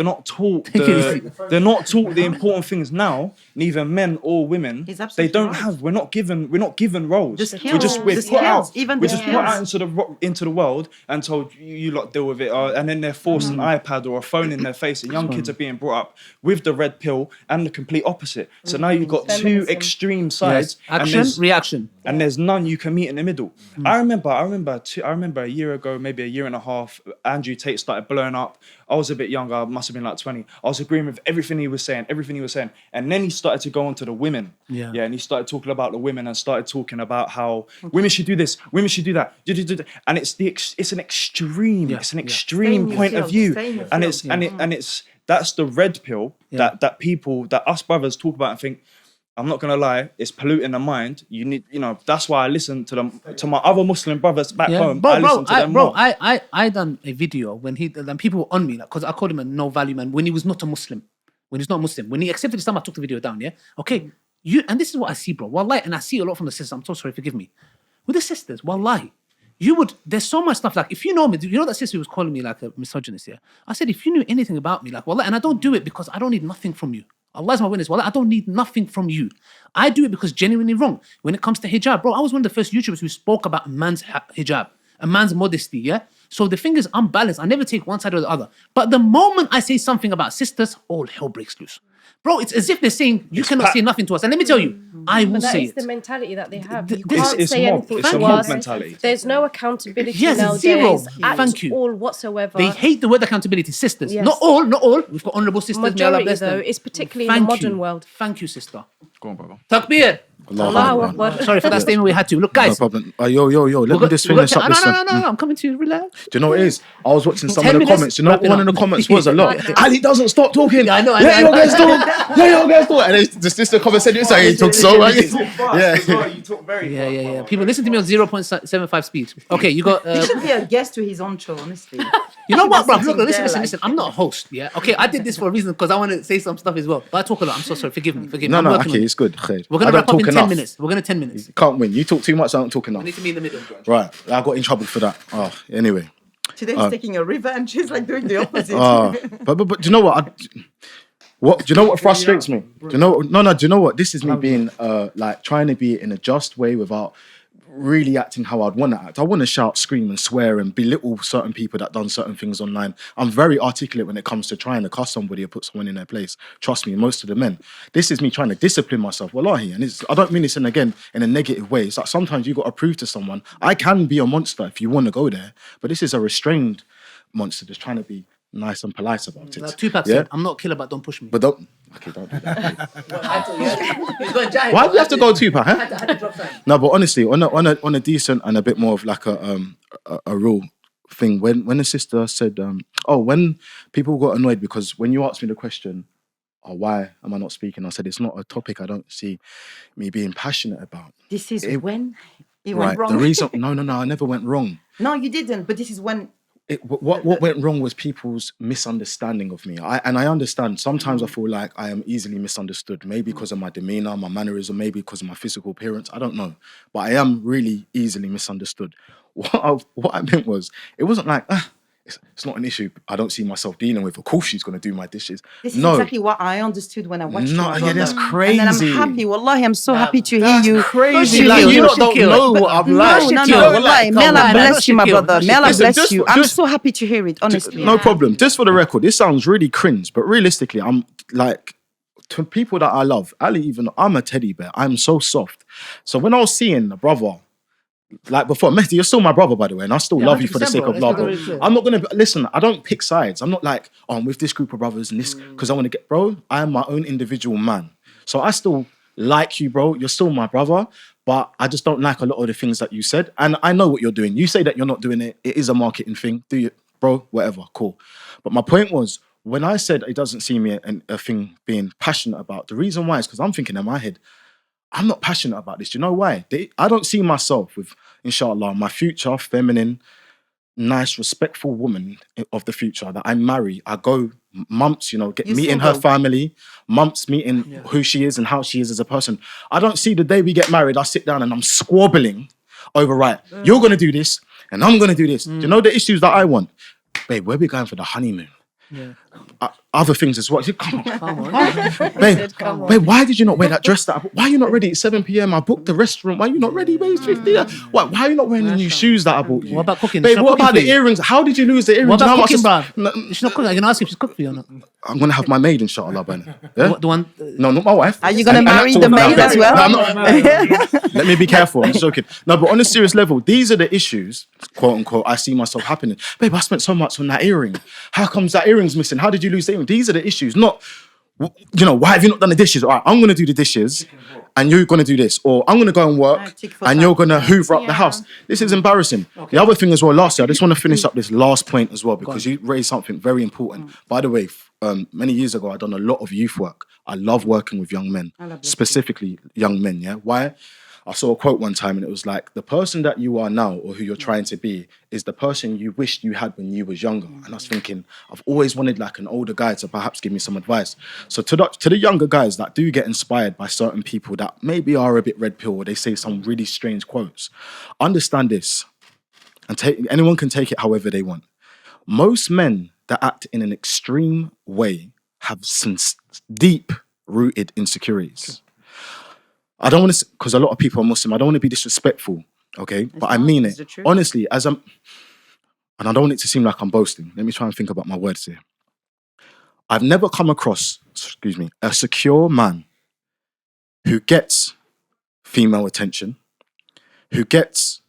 not taught Take it easy. they're not taught the important things now. Neither men or women. He's They absolutely don't right. have. We're not given roles. The skills, We're the put out. skills, even We're the just put out skills. into the world and told you lot deal with it. And then they're forced an iPad or a phone in their face, and young kids are being brought up with the red pill and the complete opposite. So now you've got two extreme sides. And Action, there's- reaction. and there's none you can meet in the middle. I remember a year ago, maybe a year and a half, Andrew Tate started blowing up. I was a bit younger, I must have been like 20. I was agreeing with everything he was saying. And then he started to go on to the women. Yeah. And he started talking about the women and started talking about how women should do this, women should do that. And it's an extreme, it's an extreme Stay in point your of field, view. stay in your And field. it's that's the red pill that us brothers talk about and think, I'm not gonna lie, it's polluting the mind. You need, that's why I listen to my other Muslim brothers back home. I listen to them more. I done a video when people were on me because I called him a no value man when he was not a Muslim. When he's not Muslim, when he accepted Islam, I took the video down. Yeah, okay. And this is what I see, bro. Wallahi, and I see a lot from the sisters. I'm so sorry, forgive me. With the sisters, wallahi, there's so much stuff. Like if you know me, that sister who was calling me like a misogynist. Yeah, I said if you knew anything about me, like wallahi, and I don't do it because I don't need nothing from you. Allah is my witness. Wallah, I don't need nothing from you. I do it because genuinely wrong. When it comes to hijab, bro, I was one of the first YouTubers who spoke about a man's hijab, a man's modesty, yeah? So the thing is, I'm balanced. I never take one side or the other. But the moment I say something about sisters, all hell breaks loose. Bro, it's as if they're saying, you cannot say nothing to us. And let me tell you, I will But that say is it. the mentality that they have. You It's- can't it's say mob. anything It's a to mob us. mentality. There's no accountability Yes, nowadays zero. at Thank you. all whatsoever. They hate the word accountability, sisters. Yes. Not all. We've got honourable sisters. May Allah Majority bless though them. is particularly in the modern world. Thank you, sister. Go on, brother. Takbir. Allahu Akbar. Sorry for that statement we had to. Look, No guys. problem. Yo. Let me just finish up this. No, I'm coming to you. Relax. Do you know what it is? I was watching some 10 of the minutes, comments. You know what wrapping one of up. the comments was a lot. Ali doesn't stop talking. Yeah, I know. Let your guys talk. Let your guys talk. And the sister comment said, "So he took so long." Yeah. You talk very Yeah. People listen to me on 0.75 speed. Okay, you got. He should be a guest to his own show, honestly. You know what, bro? Sitting Look, there listen. I'm not a host, yeah? Okay, I did this for a reason because I want to say some stuff as well. But I talk a lot. I'm so sorry. Forgive me. No, I'm working on okay, it. it's good. Khair. We're I going to don't wrap up in talk 10 enough. minutes. We're going to 10 minutes. Can't win. You talk too much. I don't talk We enough. need to be in the middle, bro. Right. I got in trouble for that. Oh, anyway. Today he's taking a revenge. He's like doing the opposite. But do you know what? Do you know what frustrates me? Do you know? No. Do you know what? This is me being like trying to be in a just way without really acting how I'd want to act. I want to shout, scream, and swear and belittle certain people that done certain things online. I'm very articulate when it comes to trying to cuss somebody or put someone in their place. Trust me, most of the men. This is me trying to discipline myself. Wallahi, and I don't mean this in a negative way. It's like sometimes you got to prove to someone I can be a monster if you want to go there, but this is a restrained monster just trying to be nice and polite about it. Tupac said, I'm not a killer, but don't push me. But don't do that. He's going giant. Why do you have to go Tupac, I huh? had to drop something. No, but honestly, on a decent and a bit more of like a real thing. When the sister said, when people got annoyed because when you asked me the question, why am I not speaking? I said it's not a topic I don't see me being passionate about. This is when he Right. went wrong. The reason, no, I never went wrong. No, you didn't. But this is when. What went wrong was people's misunderstanding of me. I understand. Sometimes I feel like I am easily misunderstood. Maybe because of my demeanor, my mannerism, maybe because of my physical appearance. I don't know. But I am really easily misunderstood. What I meant was, it wasn't like, it's not an issue I don't see myself dealing with. Of course she's going to do my dishes. This is exactly what I understood when I watched No, you. yeah, that's And crazy. then I'm happy. Wallahi, I'm so happy to hear you. Crazy. Push Like, you. you don't know what I'm like. No, You know, wallahi. like, May come Allah on. bless you, my brother. May Allah Listen, bless you. I'm just- so happy to hear it, honestly. No problem. Just for the record, this sounds really cringe, but realistically, I'm like, to people that I love, Ali, I'm a teddy bear. I'm so soft. So when I was seeing a brother, like before, Mehdi, you're still my brother, by the way, and I still love you for the 100%, sake bro. of love, bro. Let's go. I'm not gonna listen. I don't pick sides. I'm not like, I'm with this group of brothers and this because I want to get, bro. I am my own individual man, so I still like you, bro. You're still my brother, but I just don't like a lot of the things that you said, and I know what you're doing. You say that you're not doing it. It is a marketing thing. Do you, bro? Whatever, cool. But my point was, when I said it doesn't seem me a thing being passionate about, the reason why is because I'm thinking in my head, I'm not passionate about this. Do you know why? I don't see myself with inshallah, my future, feminine, nice, respectful woman of the future that I marry, I go months, meeting her family, months meeting who she is and how she is as a person. I don't see the day we get married, I sit down and I'm squabbling over, right, you're going to do this and I'm going to do this. Do you know the issues that I want? Babe, where are we going for the honeymoon? Yeah. Other things as well. Come Come on. Babe, why did you not wear that dress? Why are you not ready? It's 7 p.m. I booked the restaurant. Why are you not ready? Babe, it's 50. Why are you not wearing the new shoes that I bought you? What about cooking? Babe, what about the earrings? How did you lose the earrings? What Do you know about how cooking, much bruv? She's not cooking. I can ask if she's cooked for you or not. I'm going to have my maid, inshallah, by now. Yeah? The one. No, not my wife. Are you going to And marry that's the all- maid no, as well? no, I'm not. Let me be careful. I'm joking. No, but on a serious level, these are the issues, quote unquote, I see myself happening. Babe, I spent so much on that earring. How comes that earring's missing? How did you lose the earring? These are the issues, not, why have you not done the dishes? All right, I'm going to do the dishes and you're going to do this. Or I'm going to go and work and you're going to hoover up the house. This is embarrassing. The other thing as well, lastly, I just want to finish up this last point as well because you raised something very important. By the way, many years ago, I've done a lot of youth work. I love working with young men, specifically young men, yeah? Why? I saw a quote one time and it was like, the person that you are now or who you're trying to be is the person you wished you had when you was younger. And I was thinking, I've always wanted like an older guy to perhaps give me some advice. So to the younger guys that do get inspired by certain people that maybe are a bit red pill or they say some really strange quotes, understand this and anyone can take it however they want. Most men that act in an extreme way have some deep-rooted insecurities. I don't want to, because a lot of people are Muslim, I don't want to be disrespectful, okay? But I mean it. Honestly, and I don't want it to seem like I'm boasting. Let me try and think about my words here. I've never come across, a secure man who gets female attention, who gets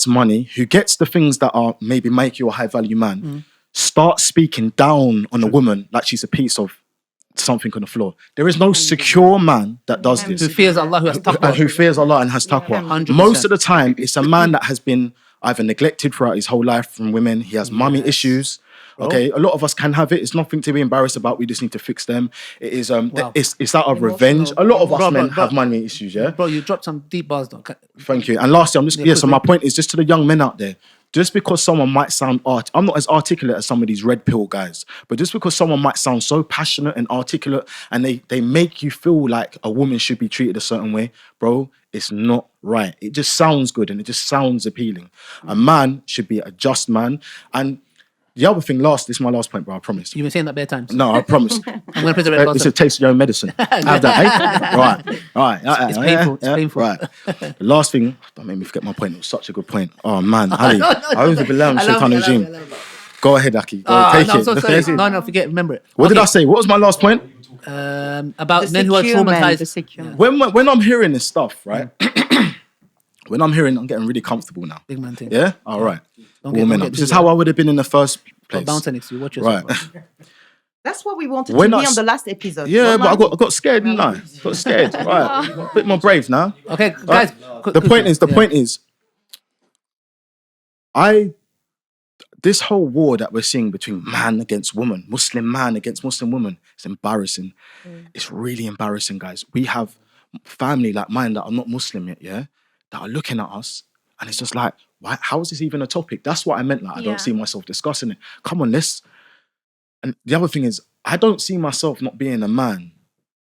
money, who gets the things that are maybe make you a high value man, start speaking down on a woman like she's a piece of something on the floor. There is no secure man that does this. Who fears Allah, who has taqwa. Who fears Allah and has taqwa. 100%. Most of the time, it's a man that has been either neglected throughout his whole life from women. He has mummy issues. Okay, a lot of us can have it. It's nothing to be embarrassed about. We just need to fix them. It is it's out of revenge. A lot of us men have money issues, yeah? Bro, you dropped some deep bars though. Thank you. And lastly, so my point is just to the young men out there, just because someone might sound I'm not as articulate as some of these red pill guys, but just because someone might sound so passionate and articulate and they make you feel like a woman should be treated a certain way, bro, it's not right. It just sounds good and it just sounds appealing. A man should be a just man. And the other thing, this is my last point, bro, I promise. You've been saying that bare times. No, I promise. I'm going to press the red button. It's a taste of your own medicine. Have that, eh? Right. It's painful. It's painful. Right. The last thing, don't make me forget my point. It was such a good point. Oh, man. Ali. A'udhu billahi minash shaitanir rajim. Go ahead, Aki. Take I'm it. so sorry. No, forget. Remember it. What did I say? What was my last point? About men who are traumatized. When I'm hearing this stuff, right? When I'm getting really comfortable now. Big man thing. Yeah? All right. This is how I would have been in the first place. Bouncer next to you. Watch yourself. Right. That's what we wanted to be on the last episode. Yeah, but I got scared, didn't I? Got scared. Right. A bit more brave now. Okay, guys. The point is, this whole war that we're seeing between man against woman, Muslim man against Muslim woman, it's embarrassing. It's really embarrassing, guys. We have family like mine that are not Muslim yet, yeah, that are looking at us, and it's just like, why? How is this even a topic? That's what I meant. Like, I don't see myself discussing it. Come on, let's. And the other thing is, I don't see myself not being a man.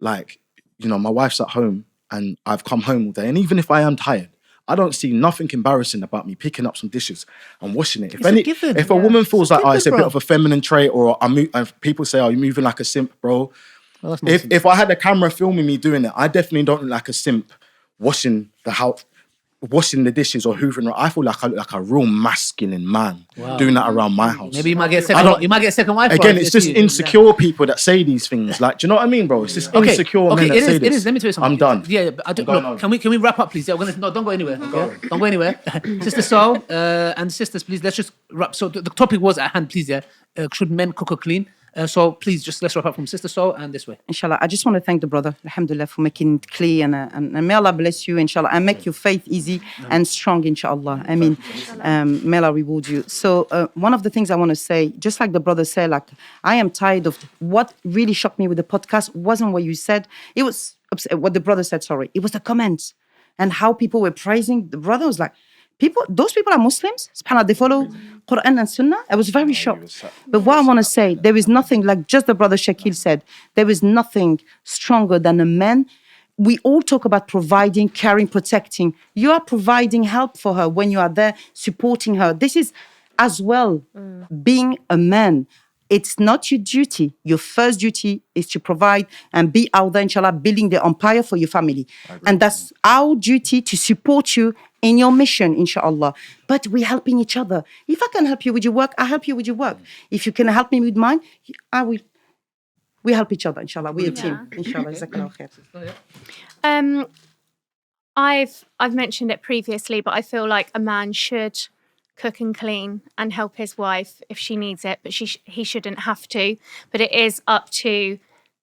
Like, my wife's at home and I've come home all day, and even if I am tired, I don't see nothing embarrassing about me picking up some dishes and washing it. If a woman feels like, it's a bit of a feminine trait, or people say, you're moving like a simp, bro. Well, if I had a camera filming me doing it, I definitely don't look like a simp washing the house, washing the dishes or hoovering. I feel like I look like a real masculine man doing that around my house. Maybe you might get second wife. Again, it's just insecure people that say these things. Like, do you know what I mean, bro? It's just insecure men that say this. It is. Let me tell you something. I'm done. Yeah, but I don't know. Can we wrap up, please? Yeah, don't go anywhere. Don't go anywhere. Sister Sol and sisters, please. Let's just wrap. So the topic was at hand, please. Yeah, should men cook or clean? So please, let's wrap up from Sister Sol and this way. Inshallah, I just want to thank the brother, alhamdulillah, for making it clear and may Allah bless you, inshallah, and make your faith easy and strong, inshallah. I mean, may Allah reward you. So one of the things I want to say, just like the brother said, like, I am tired of what really shocked me with the podcast wasn't what you said. It was what the brother said, sorry. It was the comments. and how people were praising the brother. I was like, those people are Muslims. SubhanAllah, they follow Quran and Sunnah. I was very shocked. But what I want to say, there is nothing, like just the brother Shakil said, there is nothing stronger than a man. We all talk about providing, caring, protecting. You are providing help for her when you are there, supporting her. This is as well being a man. It's not your duty. Your first duty is to provide and be out there, inshallah, building the empire for your family. And that's our duty to support you in your mission, inshallah. But we're helping each other. If I can help you with your work, I help you with your work. If you can help me with mine, I will. We help each other, inshallah. We're a team, inshallah. Jazakallah khair. I've mentioned it previously, but I feel like a man should cook and clean and help his wife if she needs it, but he shouldn't have to. But it is up to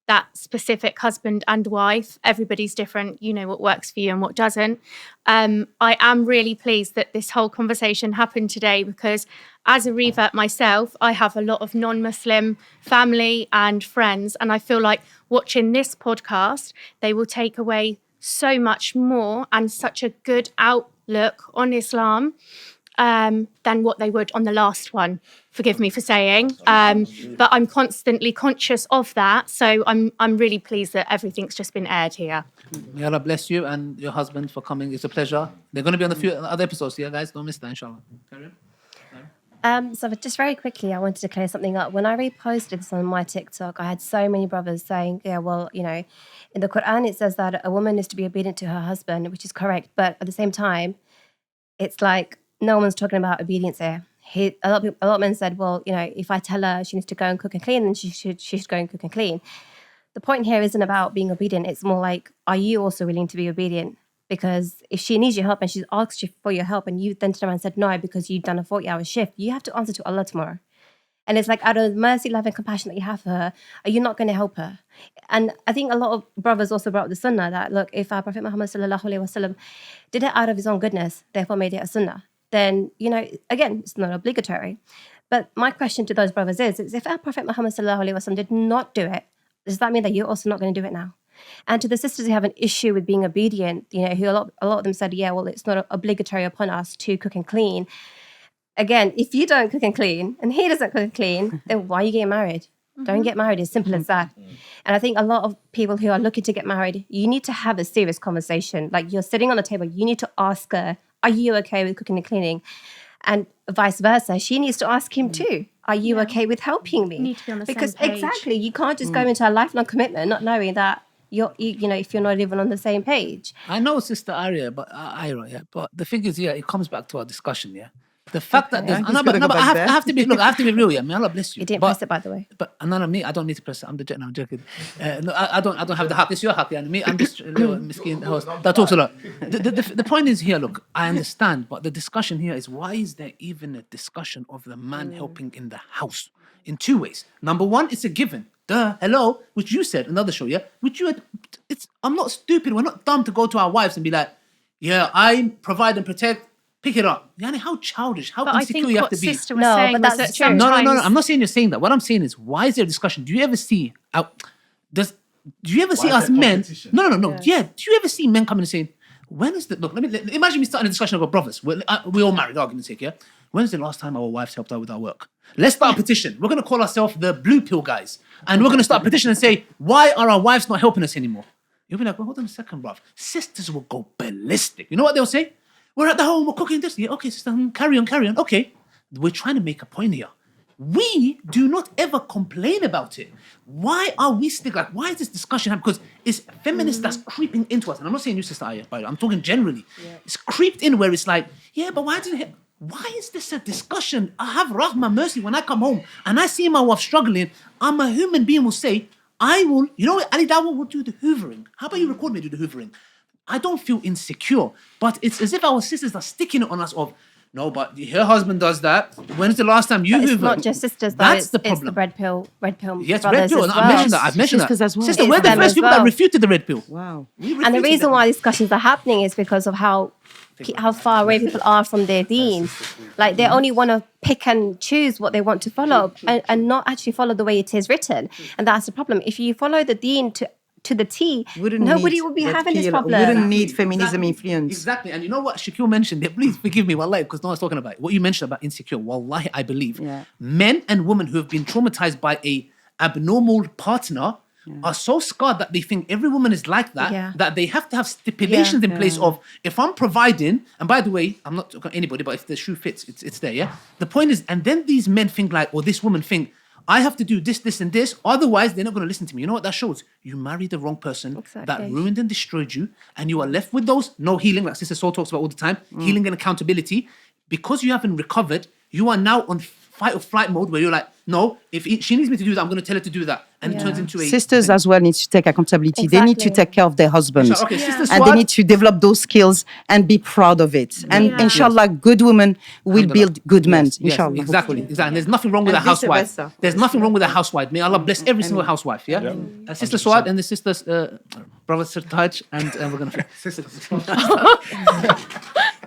that specific husband and wife. Everybody's different. You know what works for you and what doesn't. I am really pleased that this whole conversation happened today, because as a revert myself, I have a lot of non-Muslim family and friends, and I feel like watching this podcast, they will take away so much more and such a good outlook on Islam than what they would on the last one. Forgive me for saying, but I'm constantly conscious of that. So I'm really pleased that everything's just been aired here. May Allah bless you and your husband for coming. It's a pleasure. They're going to be on the few other episodes, yeah, guys. Don't miss that, inshallah. Carry on. So just very quickly, I wanted to clear something up. When I reposted this on my TikTok, I had so many brothers saying, yeah, well, you know, in the Quran, it says that a woman is to be obedient to her husband, which is correct. But at the same time, it's like, no one's talking about obedience here. A lot of men said, well, you know, if I tell her she needs to go and cook and clean, then she should go and cook and clean. The point here isn't about being obedient. It's more like, are you also willing to be obedient? Because if she needs your help and she's asked you for your help and you then turned around and said no because you've done a 40-hour shift, you have to answer to Allah tomorrow. And it's like, out of mercy, love and compassion that you have for her, are you not going to help her? And I think a lot of brothers also brought up the sunnah that, look, if our Prophet Muhammad sallallahu alaihi wasallam did it out of his own goodness, therefore made it a sunnah, then, you know, again, it's not obligatory. But my question to those brothers is if our Prophet Muhammad sallallahu alaihi wasallam did not do it, does that mean that you're also not going to do it now? And to the sisters who have an issue with being obedient, you know, who a lot of them said, yeah, well, it's not obligatory upon us to cook and clean. Again, if you don't cook and clean and he doesn't cook and clean, then why are you getting married? Don't get married. It's simple as that. And I think a lot of people who are looking to get married, you need to have a serious conversation. Like, you're sitting on the table, you need to ask her, are you okay with cooking and cleaning? And vice versa. She needs to ask him too, are you okay with helping me? You need to be on the because same page. exactly, you can't just go into a lifelong commitment not knowing that you know, if you're not even on the same page. I know, Sister Arya, but but the thing is, it comes back to our discussion, The fact that there's, I have to be real, May Allah bless you. You didn't press it, by the way. But me, I don't need to press it. I'm joking. No, I don't have the haq. It's your haq, Me, I'm just a little miskin host that talks a lot. The point is here. Look, I understand, but the discussion here is, why is there even a discussion of the man helping in the house? In two ways. Number one, it's a given. Hello, which you said another show, which you had. I'm not stupid. We're not dumb to go to our wives and be like, yeah, I provide and protect. Pick it up. Yani, how childish, how insecure you have to be. Sister was saying but was that's that true. No. sometimes- I'm not saying you're saying that. What I'm saying is, why is there a discussion? Do you ever see do you ever see us men? No. Yeah. Do you ever see men coming and saying, when is the look? Imagine me starting a discussion about brothers. We all married, argument's sake, When is the last time our wives helped out with our work? Let's start a petition. We're going to call ourselves the Blue Pill guys, and we're going to start a petition and say, why are our wives not helping us anymore? You'll be like, well, hold on a second, bruv. Sisters will go ballistic. You know what they'll say? We're at the home, we're cooking this. Yeah, okay, sister, carry on. Okay, we're trying to make a point here. We do not ever complain about it. Why are we still like, why is this discussion happening? Because it's feminists that's creeping into us. And I'm not saying you, Sister Aya, but I'm talking generally. It's creeped in where it's like, yeah, but why is this a discussion? I have rahmah, mercy. When I come home and I see my wife struggling, I'm a human being will say, you know what, Ali Dawah will do the hoovering. How about you record me do the hoovering? I don't feel insecure, but it's as if our sisters are sticking it on us of, no, but her husband does that. When's the last time you hoovered? It's not just sisters, though. That's the It's problem. the red pill Yes, brothers red pill. as I've mentioned that. Sisters as well. Sister, It's we're the them first as people that well. refuted the red pill. Wow. And the reason why discussions are happening is because of how far away people are from their deen. Like, they only want to pick and choose what they want to follow and not actually follow the way it is written. And that's the problem. If you follow the deen to to the T, Wouldn't nobody need would be that having this feel- problem. Wouldn't need feminism influence. Exactly. And you know what Shaquille mentioned there? Please forgive me, wallahi, because no one's talking about it. What you mentioned about insecure, wallahi, I believe men and women who have been traumatized by a abnormal partner are so scarred that they think every woman is like that, that they have to have stipulations in place of, if I'm providing, and by the way, I'm not talking anybody, but if the shoe fits, it's there, yeah? The point is, and then these men think like, or this woman think, I have to do this, this, and this. Otherwise, they're not going to listen to me. You know what that shows? You married the wrong person that ruined and destroyed you, and you are left with those no healing, like Sister Soul talks about all the time, healing and accountability. Because you haven't recovered, you are now on fight or flight mode where you're like, no, if she needs me to do that, I'm going to tell her to do that. And it turns into a... Sisters as well need to take accountability. They need to take care of their husbands. Okay, Sister And Swat. they need to develop those skills and be proud of it. And inshallah, good women will build good men. Yes, Inshallah. exactly. And there's nothing wrong with a And vice housewife. versa. There's nothing wrong with a housewife. May Allah bless every single housewife. Yeah. Sister Swat and the sisters, brother Sir Taj, and we're gonna.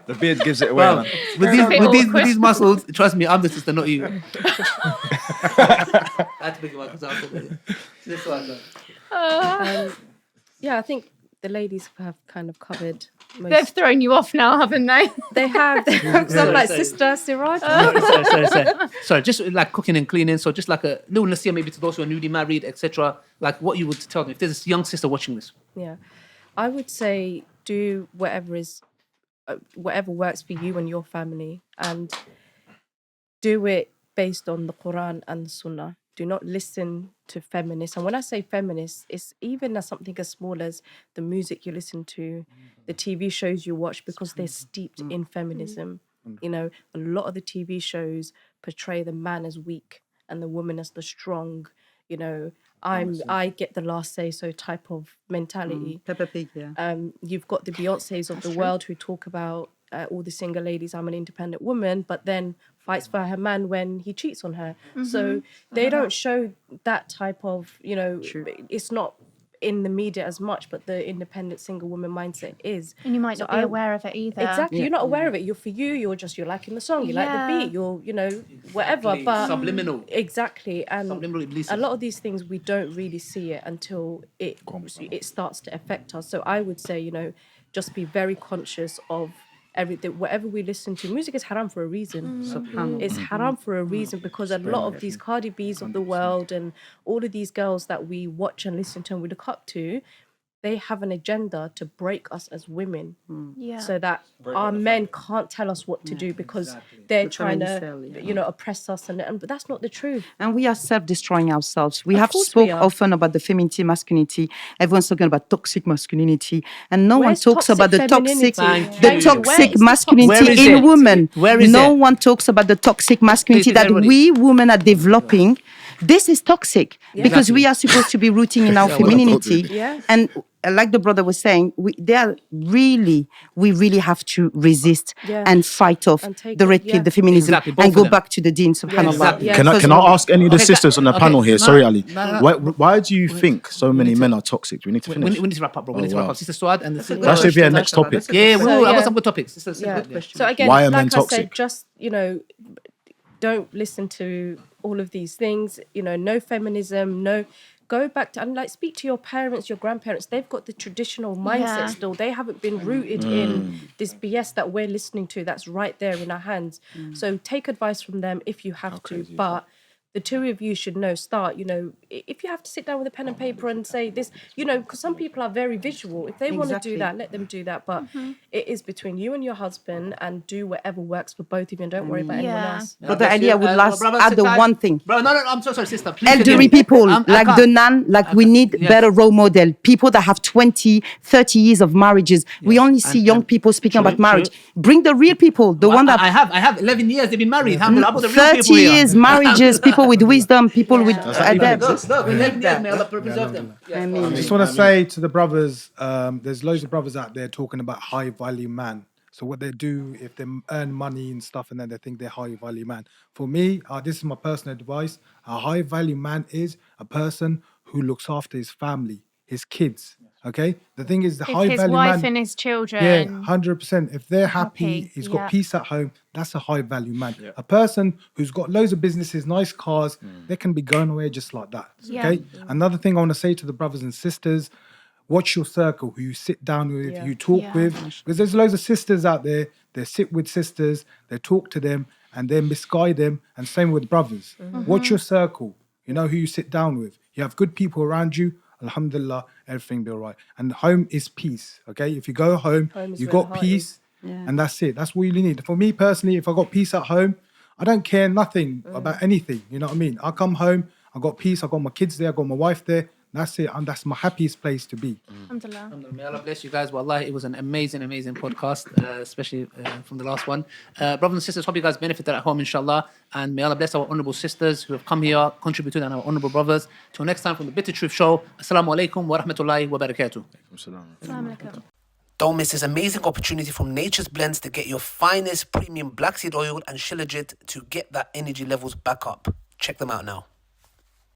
The beard gives it away, man. With these muscles, trust me, I'm the sister, not you. I had to pick him up because I was Sister Swat. Yeah, I think the ladies have kind of covered most. They've thrown you off now, haven't they? They have. So I'm like, Sister Siraj. Sorry, just like cooking and cleaning. So just like a little nasiya maybe to those who are newly married, etc. Like what you would tell them if there's a young sister watching this. Yeah, I would say do whatever works for you and your family, and do it based on the Quran and the Sunnah. Do not listen to feminists. And when I say feminists, it's even as something as small as the music you listen to, the TV shows you watch, because they're steeped in feminism. You know, a lot of the TV shows portray the man as weak and the woman as the strong. You know, I get the last say so type of mentality. Peppa Pig, yeah. You've got the Beyoncés of the world who talk about all the single ladies, I'm an independent woman, but then fights for her man when he cheats on her. So they don't show that type of, you know, it's not in the media as much, but the independent single woman mindset is. And you might not be aware of it either. Exactly, you're not aware of it. You're liking the song, you like the beat, you're, you know, whatever. But subliminal. Exactly, and Subliminal a lot of these things we don't really see it until it starts to affect us. So I would say, you know, just be very conscious of everything. Whatever we listen to, music is haram for a reason. It's haram for a reason, because a lot of these Cardi B's of the world and all of these girls that we watch and listen to and we look up to, they have an agenda to break us as women, so that our men can't tell us what to do, because they're trying to, you know, oppress us, but that's not the truth. And we are self-destroying ourselves. We Of have course spoke we are. often about the femininity, masculinity. Everyone's talking about toxic masculinity, and no Where's one talks toxic about the toxic, femininity? the toxic masculinity Where is in it? women. Where is No it? one talks about the toxic masculinity Please, that everybody. we women are developing. This is toxic because we are supposed to be rooting in our femininity. Yeah. And like the brother was saying, we really have to resist and fight off And take the it, red pill, the feminism, Exactly, both and of go them. back to the deen, subhanAllah. exactly. Yeah. Can I ask any of the Okay, sisters on the okay, panel here? no, Sorry, Ali. no. Why do you think so many men are toxic? We need to We finish. need to wrap up, bro. We need to wrap wow. up. Sister Swad and the That should be our next topic. Yeah, So, I yeah. got some good topics. It's a Yeah. good question. So again, Why are men like I said, toxic? just, you know, don't listen to all of these things. You know, no feminism, no. Go back to, and like, speak to your parents, your grandparents. They've got the traditional mindset still. They haven't been rooted in this BS that we're listening to. That's right there in our hands. So take advice from them if you have to. But the two of you should start, if you have to sit down with a pen and paper and say this, because some people are very visual. If they want to do that, let them do that. But it is between you and your husband, and do whatever works for both of you, and don't worry about anyone else. But the idea would add the one thing. Bro, no, I'm so sorry, sister. Please Elderly forgive me. people, I like can't. the Nan, we need better role model. People that have 20, 30 years of marriages. We only see young people speaking about marriage. Bring the real people, the one that... I have 11 years they've been married. Alhamdulillah, the real 30 people here. years marriages, people with wisdom, people with adab. Look, 11 years, may Allah preserve them. I just want to say to the brothers, there's loads of brothers out there talking about high value man. So what they do, if they earn money and stuff, and then they think they're high value man. For me, this is my personal advice. A high value man is a person who looks after his family, his kids, Okay, the thing is, the If high his value wife man. and his children. Yeah, 100%. If they're happy, happy, he's yeah. got peace at home. That's a high value man. A person who's got loads of businesses, nice cars, they can be going away just like that. Yeah. Okay. Another thing I want to say to the brothers and sisters: watch your circle, who you sit down with, who you talk Yeah. with, because there's loads of sisters out there. They sit with sisters, they talk to them, and they misguide them. And same with brothers. Watch your circle. You know who you sit down with. You have good people around you. Alhamdulillah, everything be all right. And home is peace. Okay, if you go home, Home is you where the got heart peace, is. and that's it. That's what you need. For me personally, if I got peace at home, I don't care nothing about anything. You know what I mean? I come home, I got peace. I got my kids there. I got my wife there. That's it, and that's my happiest place to be. Alhamdulillah. May Allah bless you guys. Wallahi, it was an amazing, amazing podcast, especially from the last one. Brothers and sisters, hope you guys benefited at home, inshallah. And may Allah bless our honorable sisters who have come here, contributed, and our honorable brothers. Till next time from the Bitter Truth Show. Assalamu alaikum wa rahmatullahi wa barakatuh. Assalamu alaikum. Don't miss this amazing opportunity from Nature's Blends to get your finest premium black seed oil and shilajit to get that energy levels back up. Check them out now.